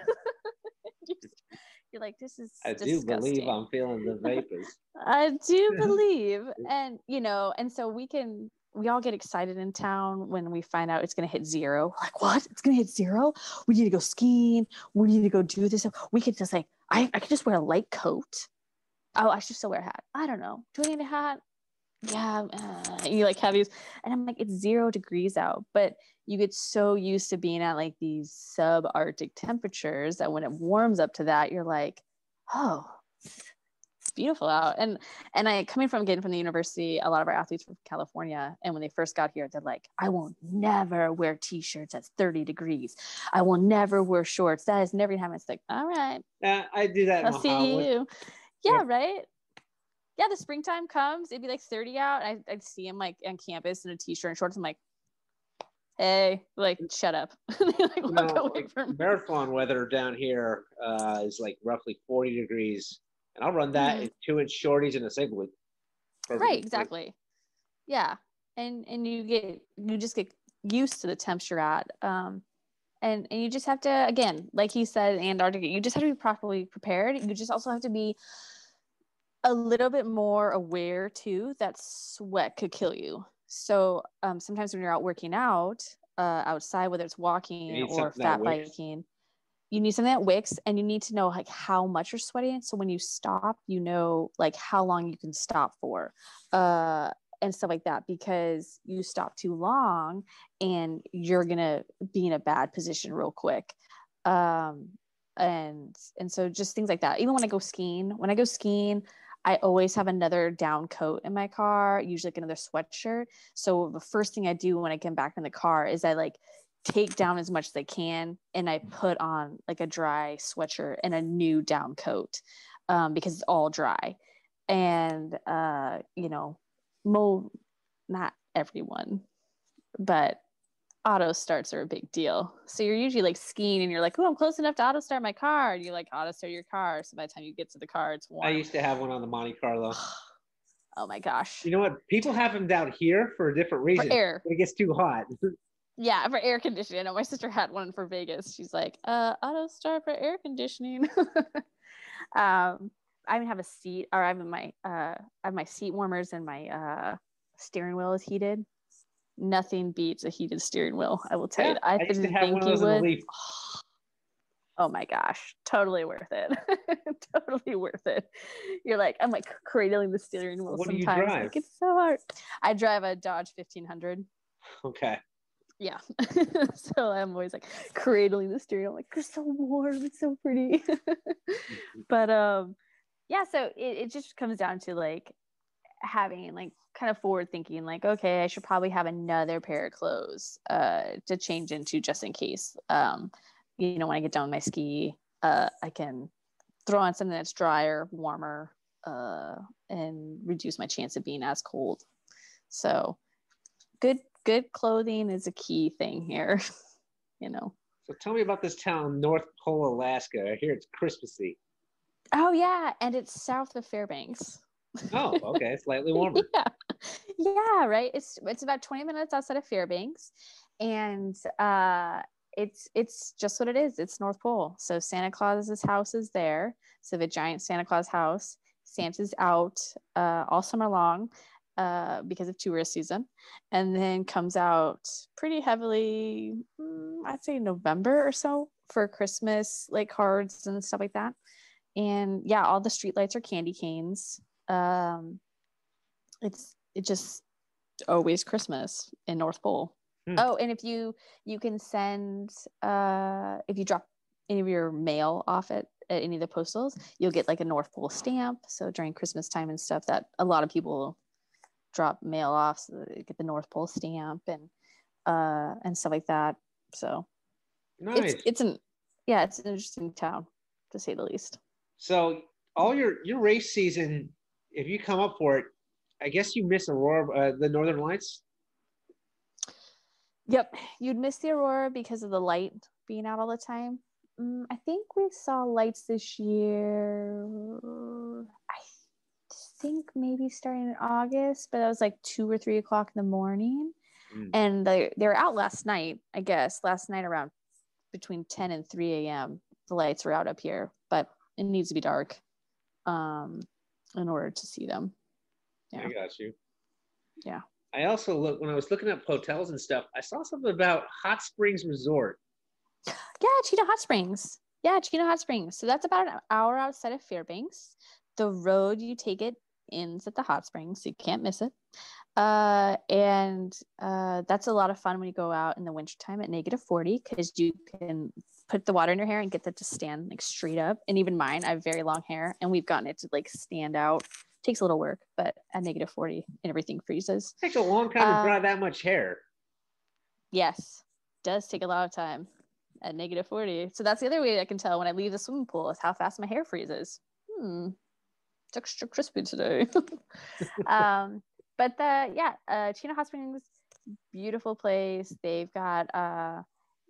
You're like, this is disgusting. Do believe I'm feeling the vapors. I do believe. And, and so we all get excited in town when we find out it's going to hit 0. We're like, what? It's going to hit 0? We need to go skiing. We need to go do this. We could just like, I could just wear a light coat. Oh, I should still wear a hat. I don't know. Do I need a hat? Yeah. You like have these, and I'm like, it's 0 degrees out, but you get so used to being at like these subarctic temperatures that when it warms up to that, you're like, oh, it's beautiful out. And I coming from the university, a lot of our athletes were from California, and when they first got here, they're like, I will never wear t-shirts at 30 degrees. I will never wear shorts. That has never happened. It's like, all right, I do that. I'll see you. Yeah, right. Yeah, the springtime comes, it'd be like 30 out, and I'd see him like on campus in a t-shirt and shorts. I'm like, hey, like, shut up. Like, walk away from me. Marathon weather down here is like roughly 40 degrees And I'll run that in 2-inch shorties and a singlet. Right, exactly. Yeah. And you just get used to the temps you're at. And you just have to, again, like he said, Antarctica, you just have to be properly prepared. You just also have to be a little bit more aware too that sweat could kill you. So sometimes when you're out working out outside, whether it's walking or fat biking, you need something that wicks, and you need to know like how much you're sweating. So when you stop, you know like how long you can stop for. And stuff like that, because you stop too long and you're gonna be in a bad position real quick. And so just things like that. Even when I go skiing, I always have another down coat in my car, usually like another sweatshirt. So the first thing I do when I get back in the car is I like take down as much as I can, and I put on like a dry sweatshirt and a new down coat, because it's all dry. And not everyone, but auto starts are a big deal. So you're usually like skiing and you're like, oh, I'm close enough to auto start my car. And you like auto start your car. So by the time you get to the car, it's warm. I used to have one on the Monte Carlo. Oh my gosh. You know what? People have them down here for a different reason. For air. When it gets too hot. Yeah, for air conditioning. I know my sister had one for Vegas. She's like, auto start for air conditioning. I even have a seat, or I have my seat warmers, and my steering wheel is heated. Nothing beats a heated steering wheel. I will tell you that. I used to didn't have think one of you those in the would. Leaf. Oh my gosh, totally worth it. Totally worth it. I'm like cradling the steering wheel. What sometimes. do you drive? Like, it's so hard. I drive a Dodge 1500. Okay. Yeah. So I'm always like cradling the steering wheel. I'm like, you're so warm. It's so pretty. But yeah, so it just comes down to like having like kind of forward thinking, like, okay, I should probably have another pair of clothes to change into just in case. When I get done with my ski, I can throw on something that's drier, warmer, and reduce my chance of being as cold. So good clothing is a key thing here. So tell me about this town, North Pole, Alaska. I hear it's Christmassy. Oh yeah, and it's south of Fairbanks. Oh, okay, slightly warmer. Yeah, right. It's about 20 minutes outside of Fairbanks, and it's just what it is. It's North Pole. So Santa Claus's house is there. So the giant Santa Claus house. Santa's out all summer long because of tourist season, and then comes out pretty heavily, I'd say November or so, for Christmas, like cards and stuff like that. And yeah, all the street lights are candy canes. It's just always Christmas in North Pole. Oh, and if you can send if you drop any of your mail off at any of the postals, you'll get like a North Pole stamp. So during Christmas time and stuff, that a lot of people drop mail off, so they get the North Pole stamp and stuff like that. So nice. It's an interesting town, to say the least. So all your race season, if you come up for it, I guess you miss Aurora, the Northern Lights. Yep, you'd miss the Aurora because of the light being out all the time. I think we saw lights this year. I think maybe starting in August, but that was like 2 or 3 o'clock in the morning. And they were out last night, I guess. Last night around between 10 and 3 a.m. the lights were out up here, but it needs to be dark in order to see them. Yeah. I got you. Yeah. I also when I was looking up hotels and stuff, I saw something about Hot Springs Resort. Yeah, Chino Hot Springs. So that's about an hour outside of Fairbanks. The road you take it ends at the hot springs, so you can't miss it. And that's a lot of fun when you go out in the wintertime at -40, because you can put the water in your hair and get that to stand like straight up. And even mine, I have very long hair, and we've gotten it to like stand out. Takes a little work, but at -40 and everything freezes. It takes a long time to dry that much hair. Yes, does take a lot of time at -40. So that's the other way I can tell when I leave the swimming pool, is how fast my hair freezes. It's extra crispy today. But Chino Hot Springs, beautiful place. They've got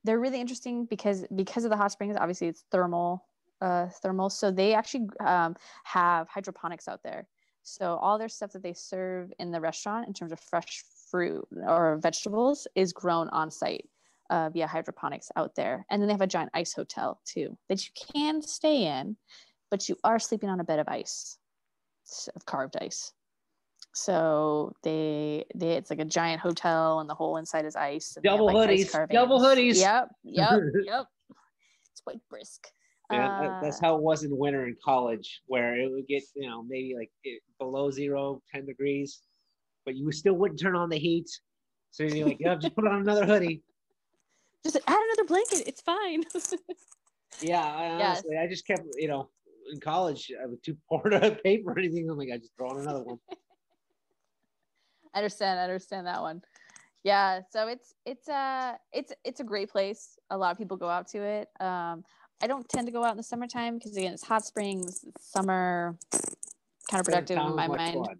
they're really interesting because of the hot springs. Obviously, it's thermal thermals. So they actually have hydroponics out there. So all their stuff that they serve in the restaurant in terms of fresh fruit or vegetables is grown on site via hydroponics out there. And then they have a giant ice hotel too that you can stay in, but you are sleeping on a bed of ice, of carved ice. So it's like a giant hotel and the whole inside is ice. And Double hoodies. Double hoodies. Yep. It's quite brisk. Yeah, that's how it was in winter in college, where it would get, maybe like below 0, 10 degrees, but you still wouldn't turn on the heat. So you're like, yeah, just put on another hoodie. Just add another blanket. It's fine. Yeah, honestly, I just kept, in college, I was too poor to pay for anything. I'm like, I just throw on another one. I understand that one. Yeah, so it's a great place. A lot of people go out to it. I don't tend to go out in the summertime because again, it's hot springs, it's summer, counterproductive in my mind. Fun.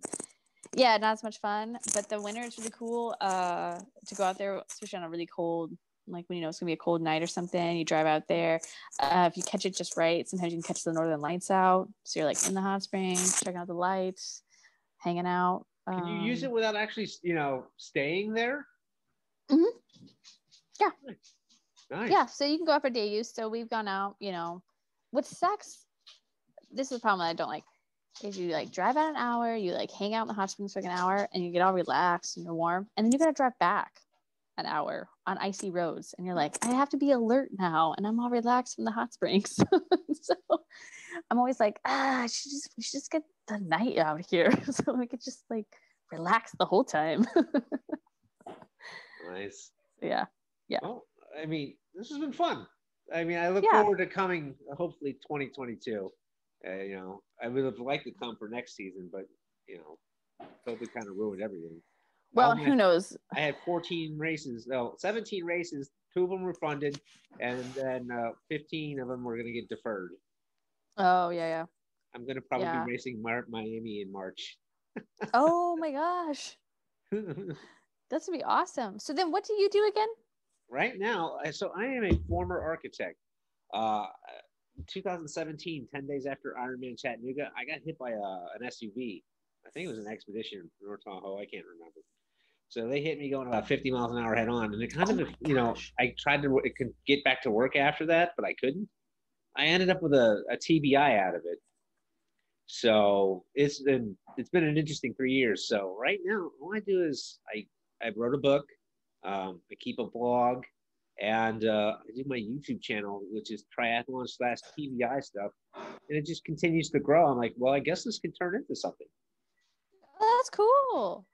Yeah, not as much fun. But the winter is really cool to go out there, especially on a really cold, like when it's gonna be a cold night or something. You drive out there. If you catch it just right, sometimes you can catch the northern lights out. So you're like in the hot springs, checking out the lights, hanging out. Can you use it without actually, staying there? Mm-hmm. Yeah. Nice. Yeah, so you can go out for day use. So we've gone out, what sucks, this is the problem that I don't like, is you like drive out an hour, you like hang out in the hot springs for like an hour and you get all relaxed and you're warm. And then you got to drive back an hour on icy roads. And you're like, I have to be alert now. And I'm all relaxed from the hot springs. So I'm always like, we should just get the night out here. So we could just like relax the whole time. Nice. Yeah. Well, I mean, this has been fun. I mean, I look forward to coming, hopefully 2022. I would have liked to come for next season, but, COVID kind of ruined everything. Well, who knows? I had 17 races, 2 of them were funded, and then 15 of them were going to get deferred. Oh, yeah. I'm going to probably be racing Miami in March. Oh, my gosh. That's going to be awesome. So then what do you do again? Right now, so I am a former architect. 2017, 10 days after Ironman Chattanooga, I got hit by an SUV. I think it was an Expedition from North Tahoe. I can't remember. So they hit me going about 50 miles an hour head on. And it kind of, I tried to get back to work after that, but I couldn't. I ended up with a TBI out of it. So it's been an interesting 3 years. So right now, all I do is I wrote a book. I keep a blog, and I do my YouTube channel, which is triathlon/TBI stuff, and it just continues to grow. I'm like, well, I guess this can turn into something. Oh, that's cool.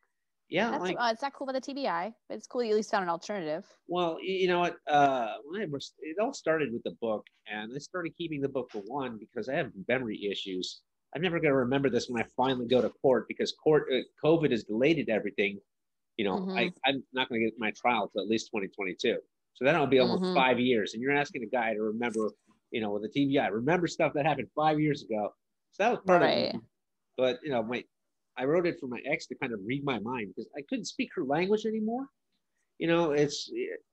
Yeah, it's not cool about the TBI, but it's cool you at least found an alternative. Well, you know what? It all started with the book, and I started keeping the book for one because I have memory issues. I'm never going to remember this when I finally go to court because COVID has delayed everything. I'm not going to get my trial till at least 2022. So that'll be almost 5 years. And you're asking a guy to remember, with a TBI, remember stuff that happened 5 years ago. So that was part of it. But, I wrote it for my ex to kind of read my mind because I couldn't speak her language anymore. I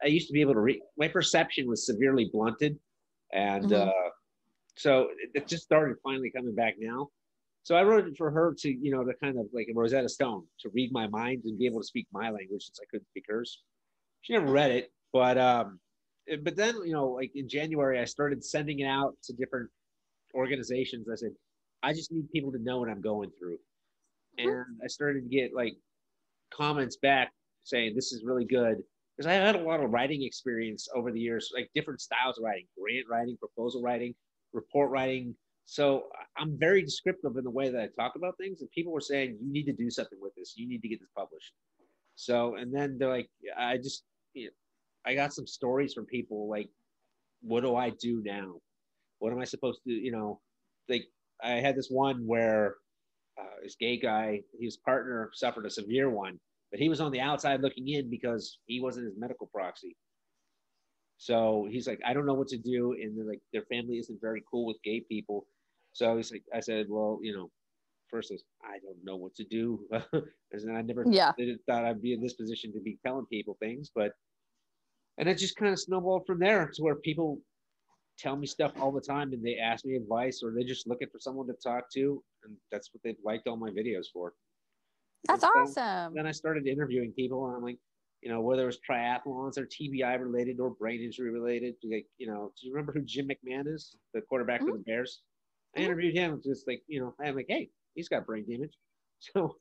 used to be able to read. My perception was severely blunted. And so it just started finally coming back now. So I wrote it for her to, to kind of like a Rosetta Stone to read my mind and be able to speak my language since I couldn't speak hers. She never read it, but then, like in January, I started sending it out to different organizations. I said, I just need people to know what I'm going through. And I started to get like comments back saying, this is really good. Because I had a lot of writing experience over the years, like different styles of writing, grant writing, proposal writing, report writing. So I'm very descriptive in the way that I talk about things. And people were saying, you need to do something with this. You need to get this published. So, and then they're like, I got some stories from people like, what do I do now? What am I supposed to do? Like I had this one where this gay guy, his partner suffered a severe one, but he was on the outside looking in because he wasn't his medical proxy. So he's like, I don't know what to do. And they're like, their family isn't very cool with gay people. So he's like, I said, well, first I don't know what to do. And I never thought I'd be in this position to be telling people things, and it just kind of snowballed from there to where people tell me stuff all the time, and they ask me advice, or they're just looking for someone to talk to, and that's what they've liked all my videos for. That's awesome. Then I started interviewing people, and I'm like, whether it was triathlons or TBI related or brain injury related. Like, do you remember who Jim McMahon is, the quarterback for the Bears? I interviewed him, just like, I'm like, hey, he's got brain damage. So,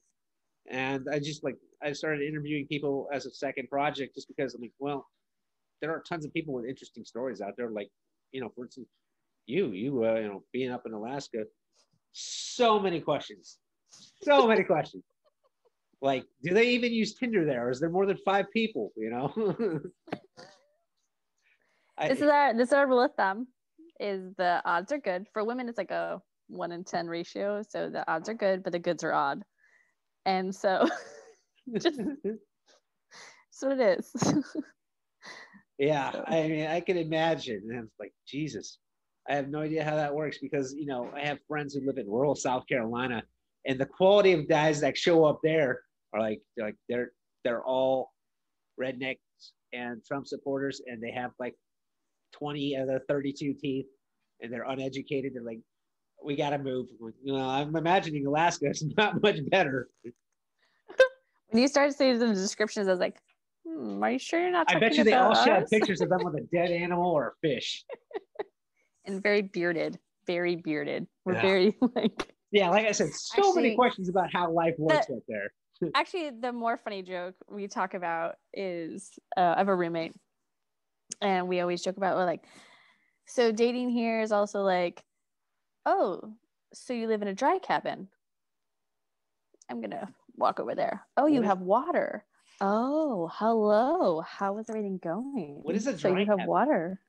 and I started interviewing people as a second project, just because I'm like, well, there are tons of people with interesting stories out there. Like, for instance, you being up in Alaska, so many questions. Like, do they even use Tinder there? Or is there more than 5 people? This is our rule of thumb: is the odds are good for women. It's like a 1 in 10 ratio, so the odds are good, but the goods are odd, and so just that's what it is. Yeah, I mean, I can imagine. And it's like, Jesus, I have no idea how that works, because I have friends who live in rural South Carolina, and the quality of guys that show up there are like they're all rednecks and Trump supporters, and they have like 20 of the 32 teeth, and they're uneducated. They're like, we got to move. I'm imagining Alaska is not much better. When you started saying the descriptions, I was like, are you sure you're not talking about us? I bet you they all should have pictures of them with a dead animal or a fish. And very bearded. We're very like... Yeah, like I said, many questions about how life works out there. Actually, the more funny joke we talk about is I have a roommate, and we always joke about, like, so dating here is also like, oh, so you live in a dry cabin. I'm going to walk over there. Oh, you have water. Oh, hello. How is everything going? What is a dry cabin? So you have water.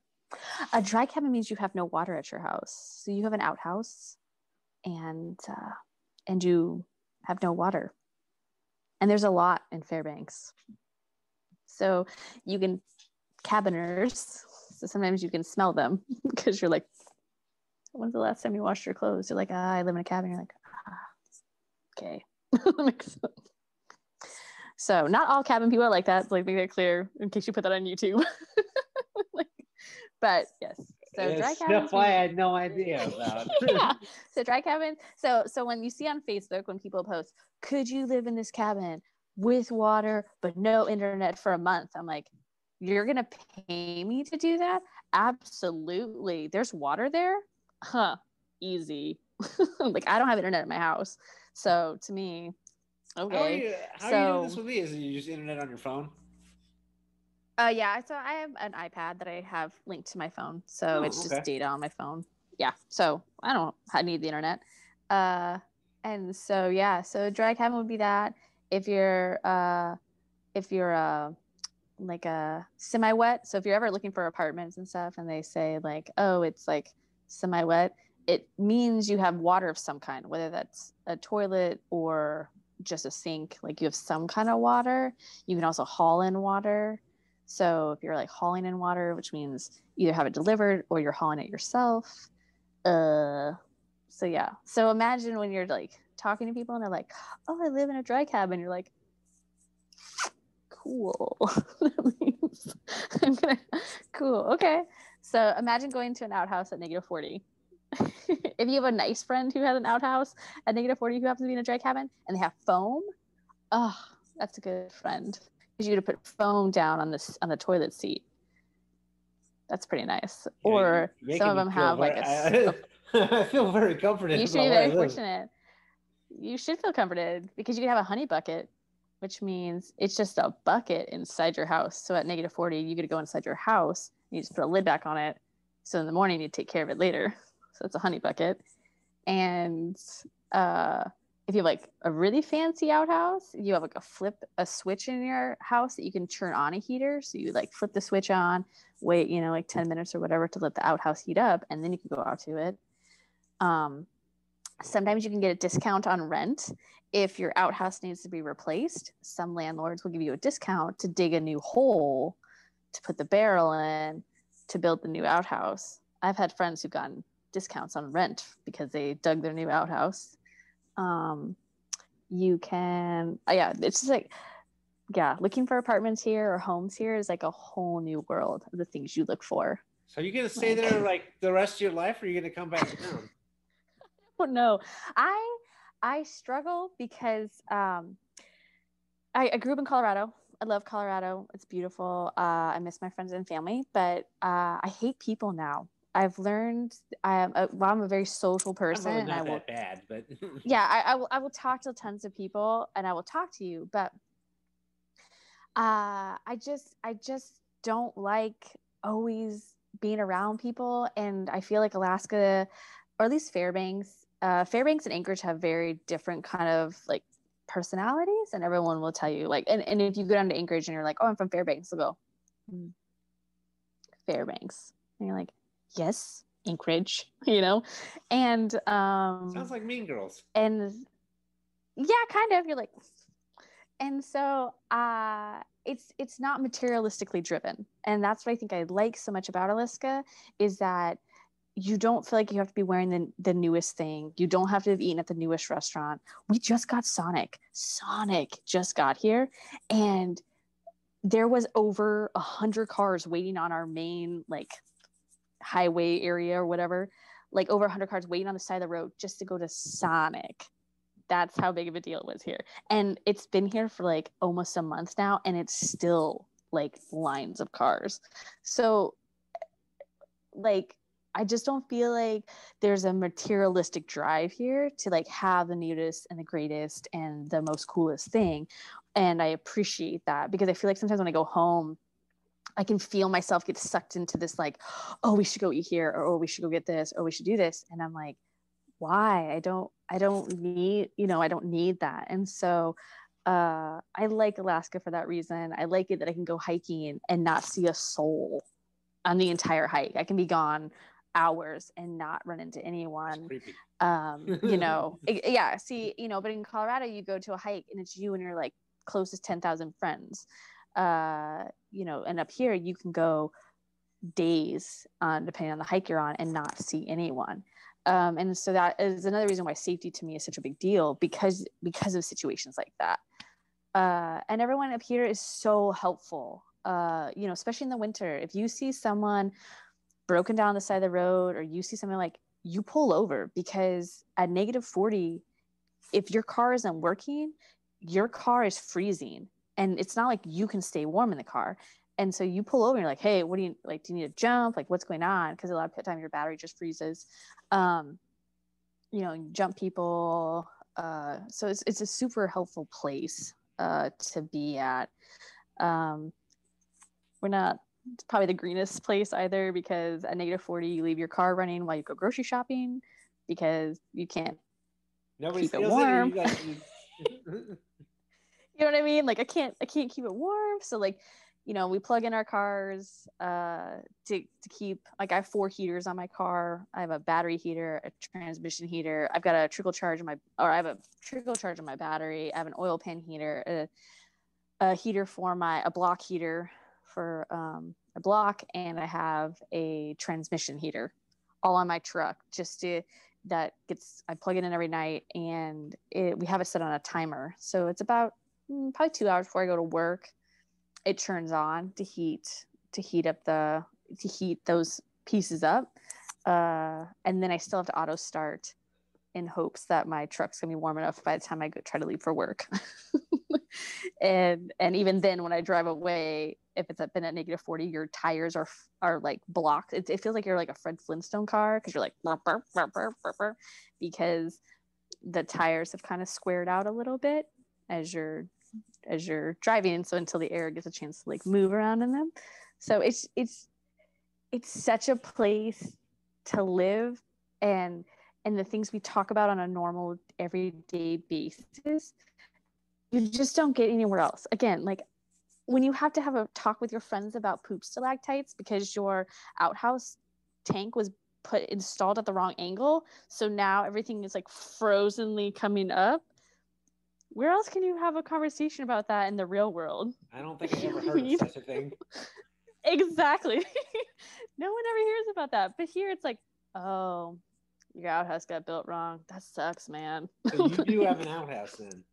A dry cabin means you have no water at your house. So you have an outhouse, and you have no water. And there's a lot in Fairbanks. So you can, cabiners, so sometimes you can smell them, because you're like, when's the last time you washed your clothes? You're like, I live in a cabin. You're like, okay. That makes sense. So not all cabin people are like that. So, like, make that clear in case you put that on YouTube. But yes. So dry cabins. Stuff I had no idea about. Yeah. So dry cabins. So when you see on Facebook, when people post, could you live in this cabin with water but no internet for a month? I'm like, you're gonna pay me to do that? Absolutely. There's water there? Huh. Easy. Like, I don't have internet in my house. So to me, okay. How are you doing this with me? Is it you use internet on your phone? Yeah, so I have an iPad that I have linked to my phone, so it's just data on my phone. Yeah, so I need the internet. And so yeah, so dry cabin would be that. If you're like a semi-wet, so if you're ever looking for apartments and stuff, and they say like, oh, it's like semi-wet, it means you have water of some kind, whether that's a toilet or just a sink. Like, you have some kind of water. You can also haul in water. So if you're like hauling in water, which means either have it delivered or you're hauling it yourself. So yeah. So imagine when you're like talking to people and they're like, oh, I live in a dry cabin. You're like, cool. That means cool. Okay. So imagine going to an outhouse at -40. If you have a nice friend who has an outhouse at -40 who happens to be in a dry cabin and they have foam, oh, that's a good friend. Because you to put foam down on the toilet seat. That's pretty nice. Yeah, or some of them have like I feel very comforted. You should be very fortunate. You should feel comforted because you can have a honey bucket, which means it's just a bucket inside your house. So at -40, you get to go inside your house. You just put a lid back on it. So in the morning, you take care of it later. So it's a honey bucket. And if you have like a really fancy outhouse, you have like a switch in your house that you can turn on a heater. So you like flip the switch on, wait, like 10 minutes or whatever to let the outhouse heat up, and then you can go out to it. Sometimes you can get a discount on rent. If your outhouse needs to be replaced, some landlords will give you a discount to dig a new hole to put the barrel in to build the new outhouse. I've had friends who've gotten discounts on rent because they dug their new outhouse. You can, it's just like, looking for apartments here or homes here is like a whole new world of the things you look for. So are you gonna stay there like the rest of your life, or are you gonna come back down? Oh no, I struggle because I grew up in Colorado. I love Colorado. It's beautiful. I miss my friends and family, but I hate people now. I've learned I'm a very social person, I'm really and not I will. that bad, but Yeah, I will talk to tons of people, and I will talk to you, but I just don't like always being around people, and I feel like Alaska, or at least Fairbanks and Anchorage have very different kind of like personalities, and everyone will tell you like, and if you go down to Anchorage and you're like, oh, I'm from Fairbanks, they'll go, Fairbanks, and you're like, yes, Anchorage, and sounds like Mean Girls. and yeah, kind of, you're like, and so it's not materialistically driven, and that's what I think I like so much about Alaska, is that you don't feel like you have to be wearing the newest thing. You don't have to have eaten at the newest restaurant. We just got Sonic just got here, and there was over 100 cars waiting on our main like highway area or whatever, like over 100 cars waiting on the side of the road just to go to Sonic. That's how big of a deal it was here. And it's been here for like almost a month now, and it's still like lines of cars. So like, I just don't feel like there's a materialistic drive here to like have the newest and the greatest and the most coolest thing. And I appreciate that, because I feel like sometimes when I go home, I can feel myself get sucked into this like, oh, we should go eat here, or oh, we should go get this, or we should do this. And I'm like, why? I don't need, I don't need that. And so I like Alaska for that reason. I like it that I can go hiking and not see a soul on the entire hike. I can be gone hours and not run into anyone. Yeah, see, but in Colorado you go to a hike and it's you and your like closest 10,000 friends, and up here you can go days depending on the hike you're on and not see anyone. And so that is another reason why safety to me is such a big deal, because of situations like that. And everyone up here is so helpful, especially in the winter. If you see someone broken down the side of the road, or you see something, like, you pull over, because at -40, if your car isn't working, your car is freezing, and it's not like you can stay warm in the car. And so you pull over and you're like, hey, what do you like? Do you need to jump? Like, what's going on? Because a lot of the time your battery just freezes. Jump people. So it's a super helpful place to be at. We're not probably the greenest place either, because at -40 you leave your car running while you go grocery shopping, because you can't keep it warm. You know what I mean? Like, I can't keep it warm. So like, we plug in our cars to keep, like, I have 4 heaters on my car. I have a battery heater, a transmission heater. I have a trickle charge on my battery. I have an oil pan heater, a heater for a block heater for a block, and I have a transmission heater all on my truck, I plug it in every night, and we have it set on a timer. So it's about probably 2 hours before I go to work. It turns on to heat those pieces up. And then I still have to auto start in hopes that my truck's gonna be warm enough by the time I try to leave for work. and even then, when I drive away, if it's been at -40, your tires are like blocked. It feels like you're like a Fred Flintstone car, because you're like burr, burr, burr, burr, burr, burr, because the tires have kind of squared out a little bit as you're driving, so until the air gets a chance to like move around in them. So it's such a place to live, and the things we talk about on a normal everyday basis, you just don't get anywhere else. Again, like, when you have to have a talk with your friends about poop stalactites because your outhouse tank was installed at the wrong angle, so now everything is like frozenly coming up. Where else can you have a conversation about that in the real world? I don't think I ever heard of such a thing. Exactly. No one ever hears about that. But here it's like, oh, your outhouse got built wrong. That sucks, man. So you do have an outhouse then?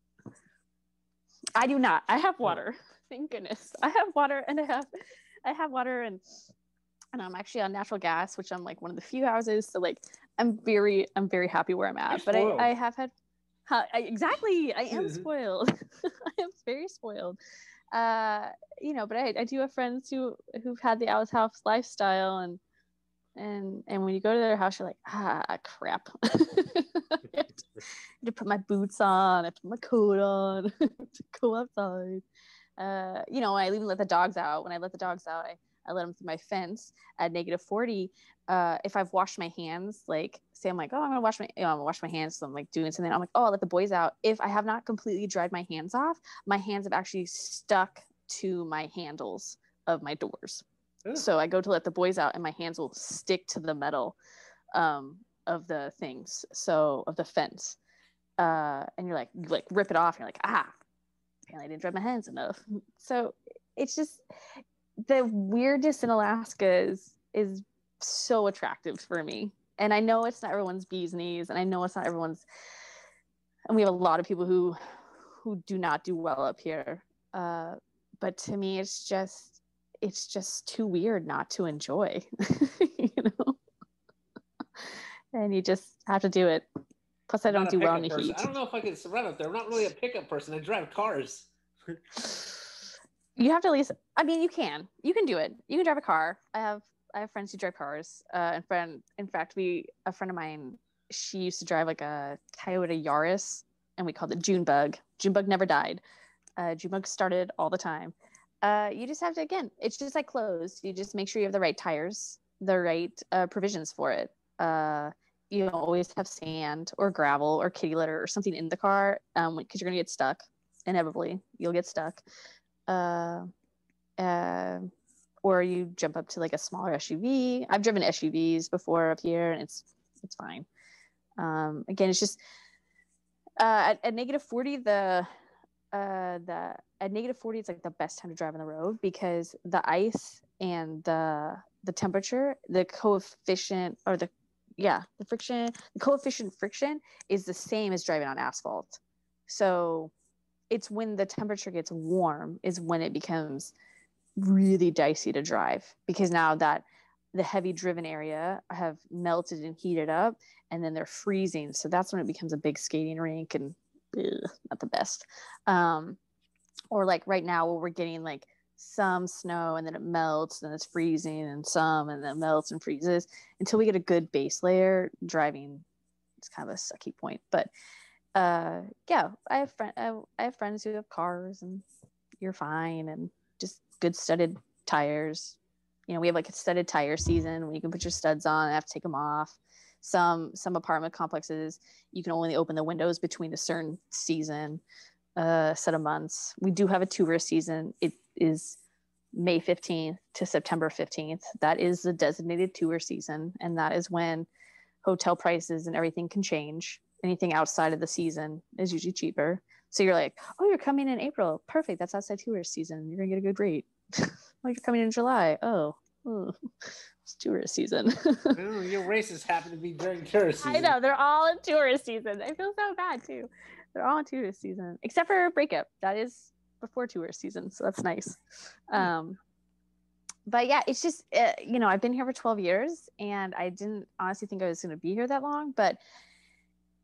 I do not. I have water. Thank goodness. I have water, and I have water, and and I'm actually on natural gas, which I'm like one of the few houses. So like I'm very happy where I'm at. You're But spoiled. I have had exactly, I am spoiled. I am very spoiled. You know, but I do have friends who've had the outhouse lifestyle, and when you go to their house, you're like, crap. I have to put my boots on, I have to put my coat on to go outside. You know, I even let the dogs out. When I let the dogs out, I let them through my fence at -40. If I've washed my hands, like say I'm like, oh, I'm gonna wash my hands. So I'm like doing something. I'm like, oh, I'll let the boys out. If I have not completely dried my hands off, my hands have actually stuck to my handles of my doors. Ugh. So I go to let the boys out, and my hands will stick to the metal of the things, so of the fence. And you like rip it off, and you're like, apparently I didn't dry my hands enough. So it's just the weirdness in Alaska is so attractive for me. And I know it's not everyone's bee's knees, and I know it's not everyone's, and we have a lot of people who do not do well up here. But to me, it's just too weird not to enjoy, you know? And you just have to do it. Plus, I don't do well in the heat. I don't know if I can surround up there. I'm not really a pickup person. I drive cars. You have to at least, I mean, you can do it. You can drive a car. I have friends who drive cars. In fact, a friend of mine, she used to drive like a Toyota Yaris, and we called it Junebug. Junebug never died. Junebug started all the time. You just have to, again, it's just like clothes. You just make sure you have the right tires, the right provisions for it. You don't always have sand or gravel or kitty litter or something in the car, because you're going to get stuck. Inevitably, you'll get stuck. Or you jump up to like a smaller SUV. I've driven SUVs before up here, and it's fine. Again, it's just at -40, at -40, it's like the best time to drive on the road, because the ice and the temperature, the coefficient friction is the same as driving on asphalt. So it's when the temperature gets warm is when it becomes really dicey to drive, because now that the heavy driven area have melted and heated up, and then they're freezing. So that's when it becomes a big skating rink, and not the best. Or like right now, where we're getting like some snow, and then it melts, and it's freezing, and then it melts and freezes. Until we get a good base layer, driving, it's kind of a sucky point. But yeah, I have friends who have cars, and you're fine, and just good studded tires. You know, we have like a studded tire season where you can put your studs on and have to take them off. Some apartment complexes, you can only open the windows between a certain season, set of months. We do have a tourist season. It is May 15th to September 15th. That is the designated tour season, and that is when hotel prices and everything can change. Anything outside of the season is usually cheaper. So you're like, oh, you're coming in April. Perfect. That's outside tourist season. You're going to get a good rate. Oh, you're coming in July. Oh, it's tourist season. Well, your races happen to be during tourist season. I know. They're all in tourist season. I feel so bad, too. They're all in tourist season, except for Breakup. That is before tourist season. So that's nice. But yeah, it's just, you know, I've been here for 12 years, and I didn't honestly think I was going to be here that long, but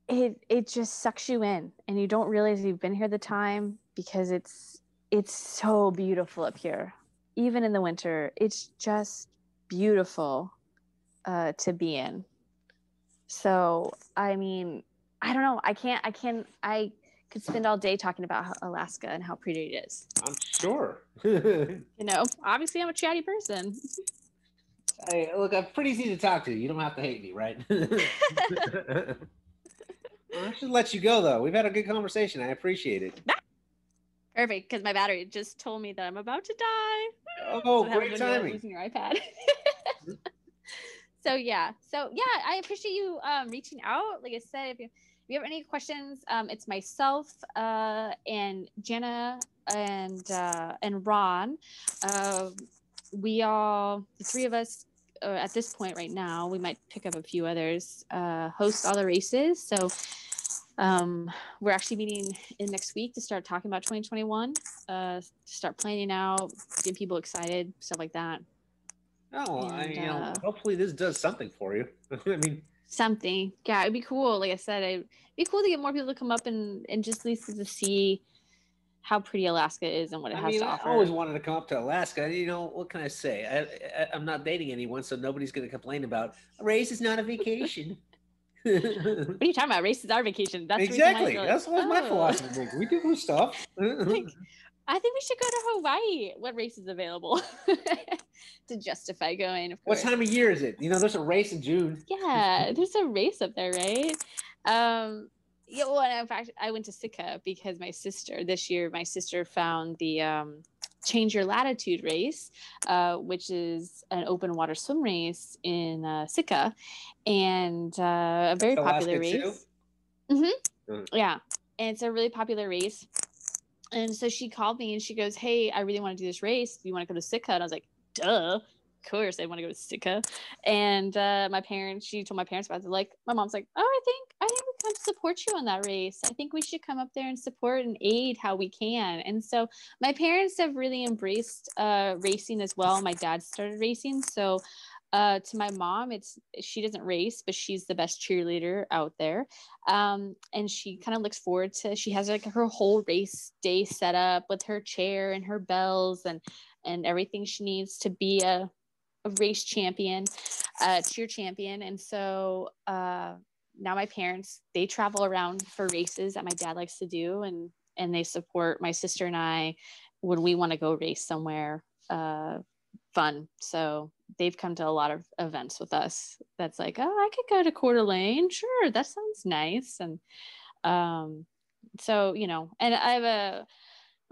it just sucks you in, and you don't realize you've been here the time, because it's so beautiful up here. Even in the winter, it's just beautiful to be in. So I mean, I don't know, I could spend all day talking about Alaska and how pretty it is. I'm sure. You know, obviously I'm a chatty person. Hey, look, I'm pretty easy to talk to. You don't have to hate me, right? I should let you go, though. We've had a good conversation. I appreciate it. Perfect, because my battery just told me that I'm about to die. Oh, so great timing. Using your iPad. So yeah, I appreciate you reaching out. Like I said, if you have any questions, it's myself and Jenna and Ron. We all, the three of us, at this point right now, we might pick up a few others, host all the races. So we're actually meeting in next week to start talking about 2021, start planning out, get people excited, stuff like that. Oh, And hopefully this does something for you. I mean, something. Yeah, it'd be cool. Like I said, it'd be cool to get more people to come up and just at least to see how pretty Alaska is and what it has to I offer. always wanted to come up to Alaska. What can I say? I'm not dating anyone, so nobody's going to complain about a race is not a vacation. What are you talking about? Race is our vacation. That's Exactly. the reason why That's what my philosophy is. We do cool stuff. Like, I think we should go to Hawaii. What race is available to justify going? Of What course. time of year is it? There's a race in June. Yeah, there's a race up there, right? Yeah, well, in fact, I went to Sitka because my sister found the Change Your Latitude race, which is an open water swim race in Sitka, and a very popular race. Mm-hmm. Yeah, and it's a really popular race. And so she called me and she goes, "Hey, I really want to do this race. Do you want to go to Sitka?" And I was like, "Duh. Of course I want to go to Sitka." And she told my parents about it. Like, my mom's like, "Oh, I think we come to support you on that race. I think we should come up there and support and aid how we can." And so my parents have really embraced racing as well. My dad started racing. So to my mom, she doesn't race, but she's the best cheerleader out there. And she kind of looks forward to, she has like her whole race day set up with her chair and her bells and everything she needs to be a race champion, cheer champion. And so now my parents, they travel around for races that my dad likes to do, and they support my sister and I when we want to go race somewhere fun. So they've come to a lot of events with us. That's like, oh, I could go to Coeur d'Alene. Sure, that sounds nice. And so, and I have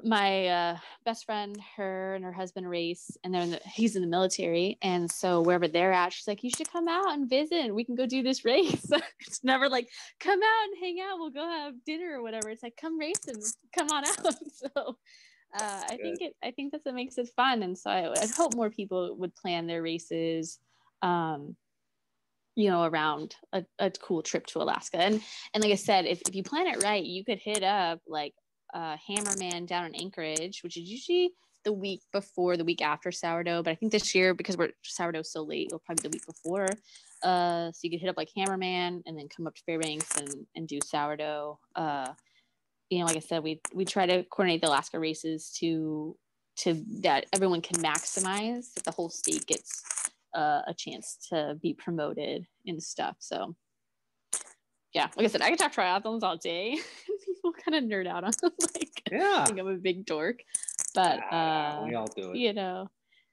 my best friend, her and her husband race, and he's in the military, and so wherever they're at, she's like, "You should come out and visit. We can go do this race." It's never like, "Come out and hang out. We'll go have dinner or whatever." It's like, "Come race and come on out." So I think that's what makes it fun, and so I hope more people would plan their races, around a cool trip to Alaska. And like I said, if you plan it right, you could hit up like Hammerman down in Anchorage, which is usually the week after sourdough. But I think this year, because sourdough's so late, it'll probably be the week before. So you could hit up like Hammerman and then come up to Fairbanks and do sourdough. Like I said, we try to coordinate the Alaska races to that everyone can maximize, that the whole state gets a chance to be promoted and stuff. So yeah, like I said, I can talk triathlons all day. People kind of nerd out on like, yeah, I think I'm a big dork, but we all do it.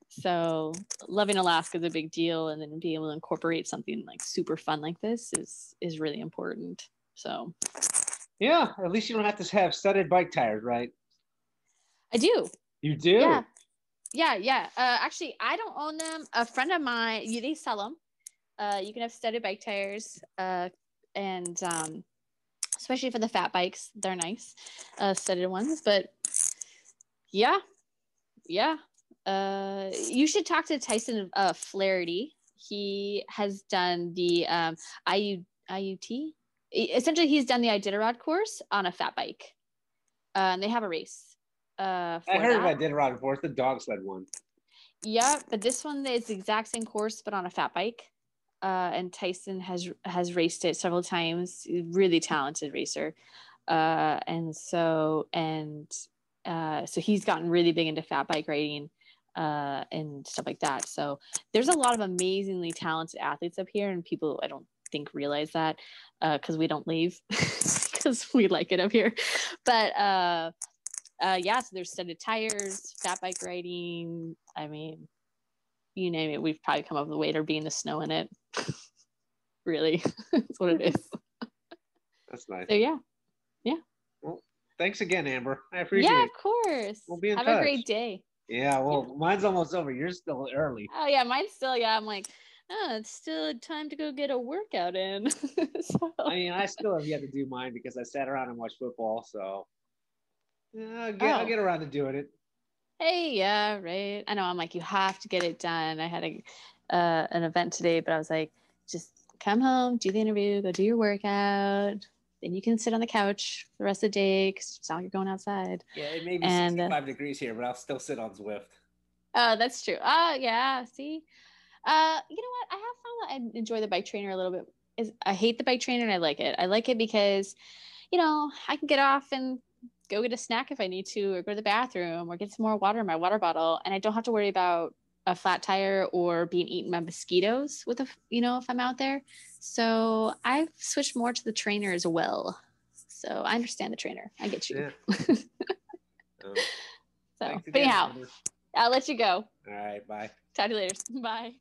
So loving Alaska is a big deal, and then being able to incorporate something like super fun like this is really important. So yeah, at least you don't have to have studded bike tires, right? I do. You do? Yeah. Actually, I don't own them. A friend of mine, they sell them. You can have studded bike tires, and especially for the fat bikes, they're nice, studded ones. But yeah. You should talk to Tyson Flaherty. He has done the IUT. Essentially, he's done the Iditarod course on a fat bike, and they have a race. I heard of Iditarod before. It's the dog sled one. Yeah, but this one is the exact same course, but on a fat bike. And Tyson has raced it several times. Really talented racer, so he's gotten really big into fat bike riding and stuff like that. So there's a lot of amazingly talented athletes up here, and people I don't think realize that because we don't leave because we like it up here. But so there's studded tires, fat bike riding. I mean, you name it, we've probably come up with a way to be in the snow in it. Really, that's what it is. That's nice. So yeah. Well, thanks again, Amber. I appreciate it. Yeah, of course. We'll be in touch. Have a great day. Yeah, well, mine's almost over. You're still early. Oh yeah, mine's still. Yeah, I'm like, it's still time to go get a workout in. So. I still have yet to do mine because I sat around and watched football. So I'll get around to doing it. Hey, yeah, right. I know. I'm like, you have to get it done. I had an event today, but I was like, just come home, do the interview, go do your workout. Then you can sit on the couch the rest of the day because it's not like you're going outside. Yeah, it may be 65 degrees here, but I'll still sit on Zwift. Oh, that's true. Oh, yeah. See, You know what? I have found that I enjoy the bike trainer a little bit. I hate the bike trainer and I like it. I like it because, I can get off and go get a snack if I need to, or go to the bathroom, or get some more water in my water bottle, and I don't have to worry about a flat tire or being eaten by mosquitoes if I'm out there. So I've switched more to the trainer as well. So I understand the trainer. I get you. Yeah. But anyhow, I'll let you go. All right, bye. Talk to you later. Bye.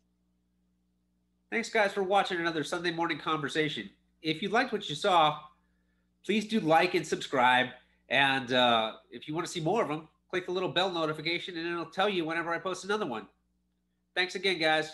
Thanks, guys, for watching another Sunday morning conversation. If you liked what you saw, please do like and subscribe. And if you want to see more of them, click the little bell notification and it'll tell you whenever I post another one. Thanks again, guys.